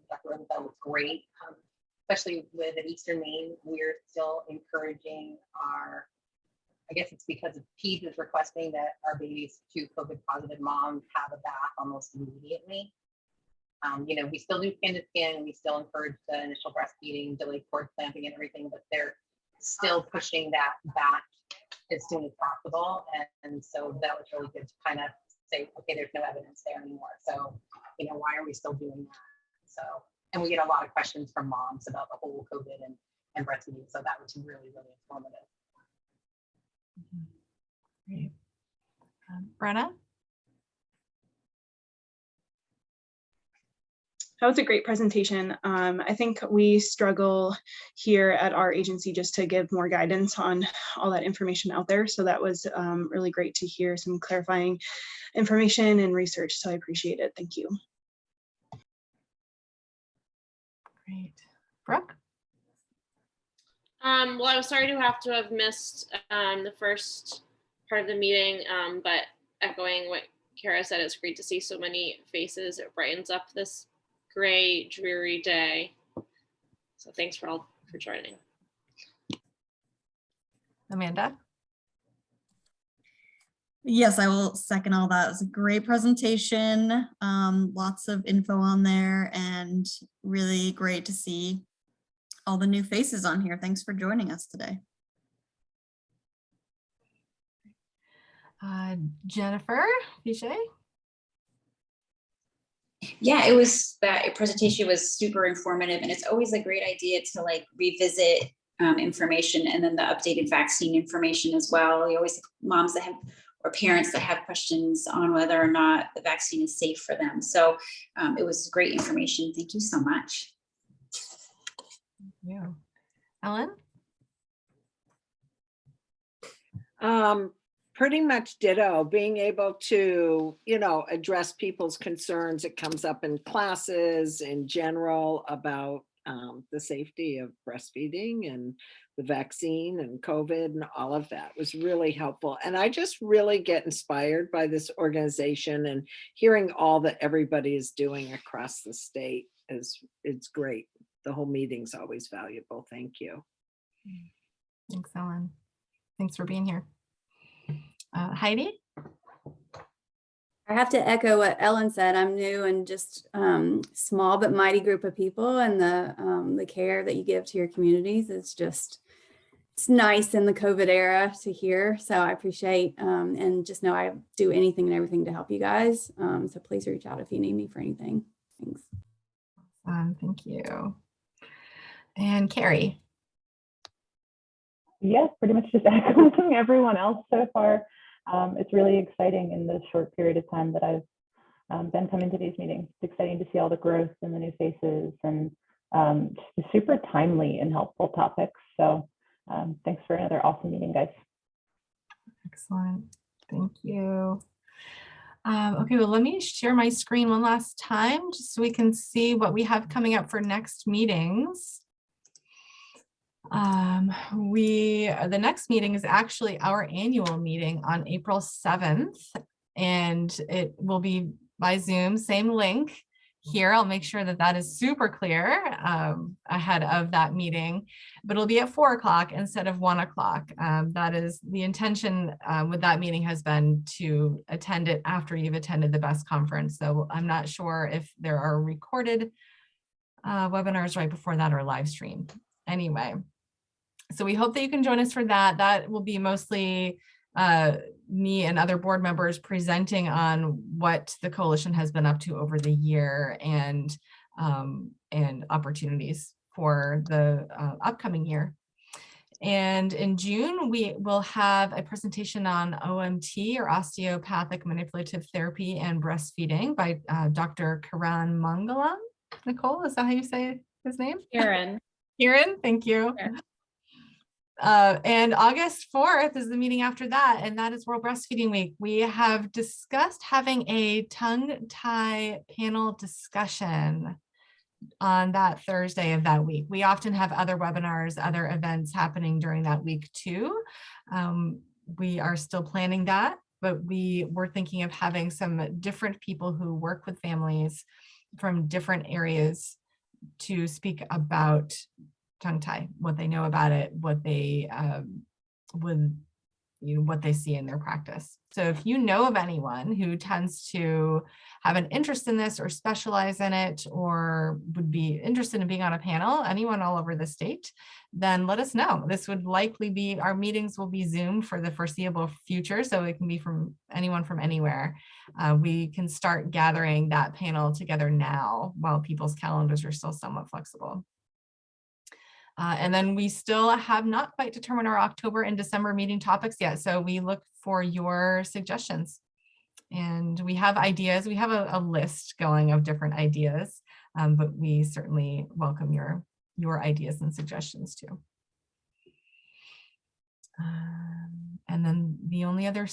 Dr. Rosenthal was great. Especially with in Eastern Maine, we're still encouraging I guess it's because of PEDS is requesting that our babies to COVID positive moms have a bath almost immediately. We still do skin to skin, we still encourage the initial breastfeeding, delayed cord clamping and everything, but they're still pushing that back as soon as possible. And so that was really good to kind of say, okay, there's no evidence there anymore. So, why are we still doing that? So, and we get a lot of questions from moms about the whole COVID and breastfeeding breastfeeding. So that was really, really informative. Great. Brenna? That was a great presentation. I think we struggle here at our agency just to give more guidance on all that information out there. So that was really great to hear some clarifying information and research. So I appreciate it. Thank you. Great. Brooke? Well, I was sorry to have missed the first part of the meeting, but echoing what Kara said, it's great to see so many faces. It brightens up this gray, dreary day. So thanks for all for joining. Amanda? Yes, I will second all that. It was a great presentation. Lots of info on there and really great to see all the new faces on here. Thanks for joining us today. Jennifer, Vijay? Yeah, that presentation was super informative, and it's always a great idea to like revisit information and then the updated vaccine information as well. We always have moms that have or parents that have questions on whether or not the vaccine is safe for them. So it was great information. Thank you so much. Thank you. Ellen? Pretty much ditto, being able to, address people's concerns. It comes up in classes in general about the safety of breastfeeding and the vaccine and COVID and all of that was really helpful. And I just really get inspired by this organization, and hearing all that everybody is doing across the state it's great. The whole meeting's always valuable. Thank you. Thanks, Ellen. Thanks for being here. Heidi? I have to echo what Ellen said. I'm new and just small but mighty group of people, and the care that you give to your communities is it's nice in the COVID era to hear. So I appreciate and just know I do anything and everything to help you guys. So please reach out if you need me for anything. Thanks. Thank you. And Carrie? Yes, pretty much just echoing everyone else so far. It's really exciting in the short period of time that I've been coming to these meetings. It's exciting to see all the growth and the new faces and just super timely and helpful topics. So thanks for another awesome meeting, guys. Excellent. Thank you. Okay, well, let me share my screen one last time just so we can see what we have coming up for next meetings. The next meeting is actually our annual meeting on April 7th, and it will be by Zoom, same link here. I'll make sure that is super clear ahead of that meeting, but it'll be at 4 o'clock instead of 1 o'clock. That is the intention with that meeting has been to attend it after you've attended the BEST conference. So I'm not sure if there are recorded webinars right before that or live stream. Anyway, so we hope that you can join us for that. That will be mostly me and other board members presenting on what the coalition has been up to over the year and opportunities for the upcoming year. And in June, we will have a presentation on OMT, or osteopathic manipulative therapy and breastfeeding, by Dr. Kiran Mangalam. Nicole, is that how you say his name? Kiran. Kiran, thank you. Yeah. And August 4th is the meeting after that, and that is World Breastfeeding Week. We have discussed having a tongue tie panel discussion on that Thursday of that week. We often have other webinars, other events happening during that week too. We are still planning that, but we were thinking of having some different people who work with families from different areas to speak about tongue tie, what they know about it, what they what they see in their practice. So if you know of anyone who tends to have an interest in this or specialize in it or would be interested in being on a panel, anyone all over the state, then let us know. This would likely be, our meetings will be Zoom for the foreseeable future, so it can be from anyone from anywhere. We can start gathering that panel together now while people's calendars are still somewhat flexible. And then we still have not quite determined our October and December meeting topics yet. So we look for your suggestions. And we have ideas. We have a list going of different ideas, but we certainly welcome your ideas and suggestions too. And then the only other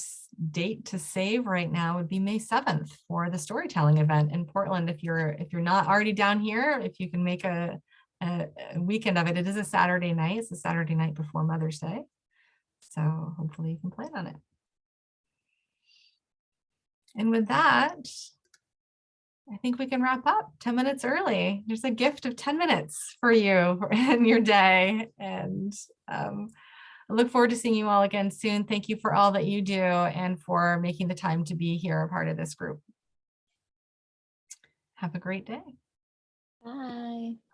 date to save right now would be May 7th for the storytelling event in Portland. If you're not already down here, if you can make a weekend of it. It is a Saturday night. It's a Saturday night before Mother's Day. So hopefully you can plan on it. And with that, I think we can wrap up 10 minutes early. There's a gift of 10 minutes for you in your day. And I look forward to seeing you all again soon. Thank you for all that you do and for making the time to be here, a part of this group. Have a great day. Bye.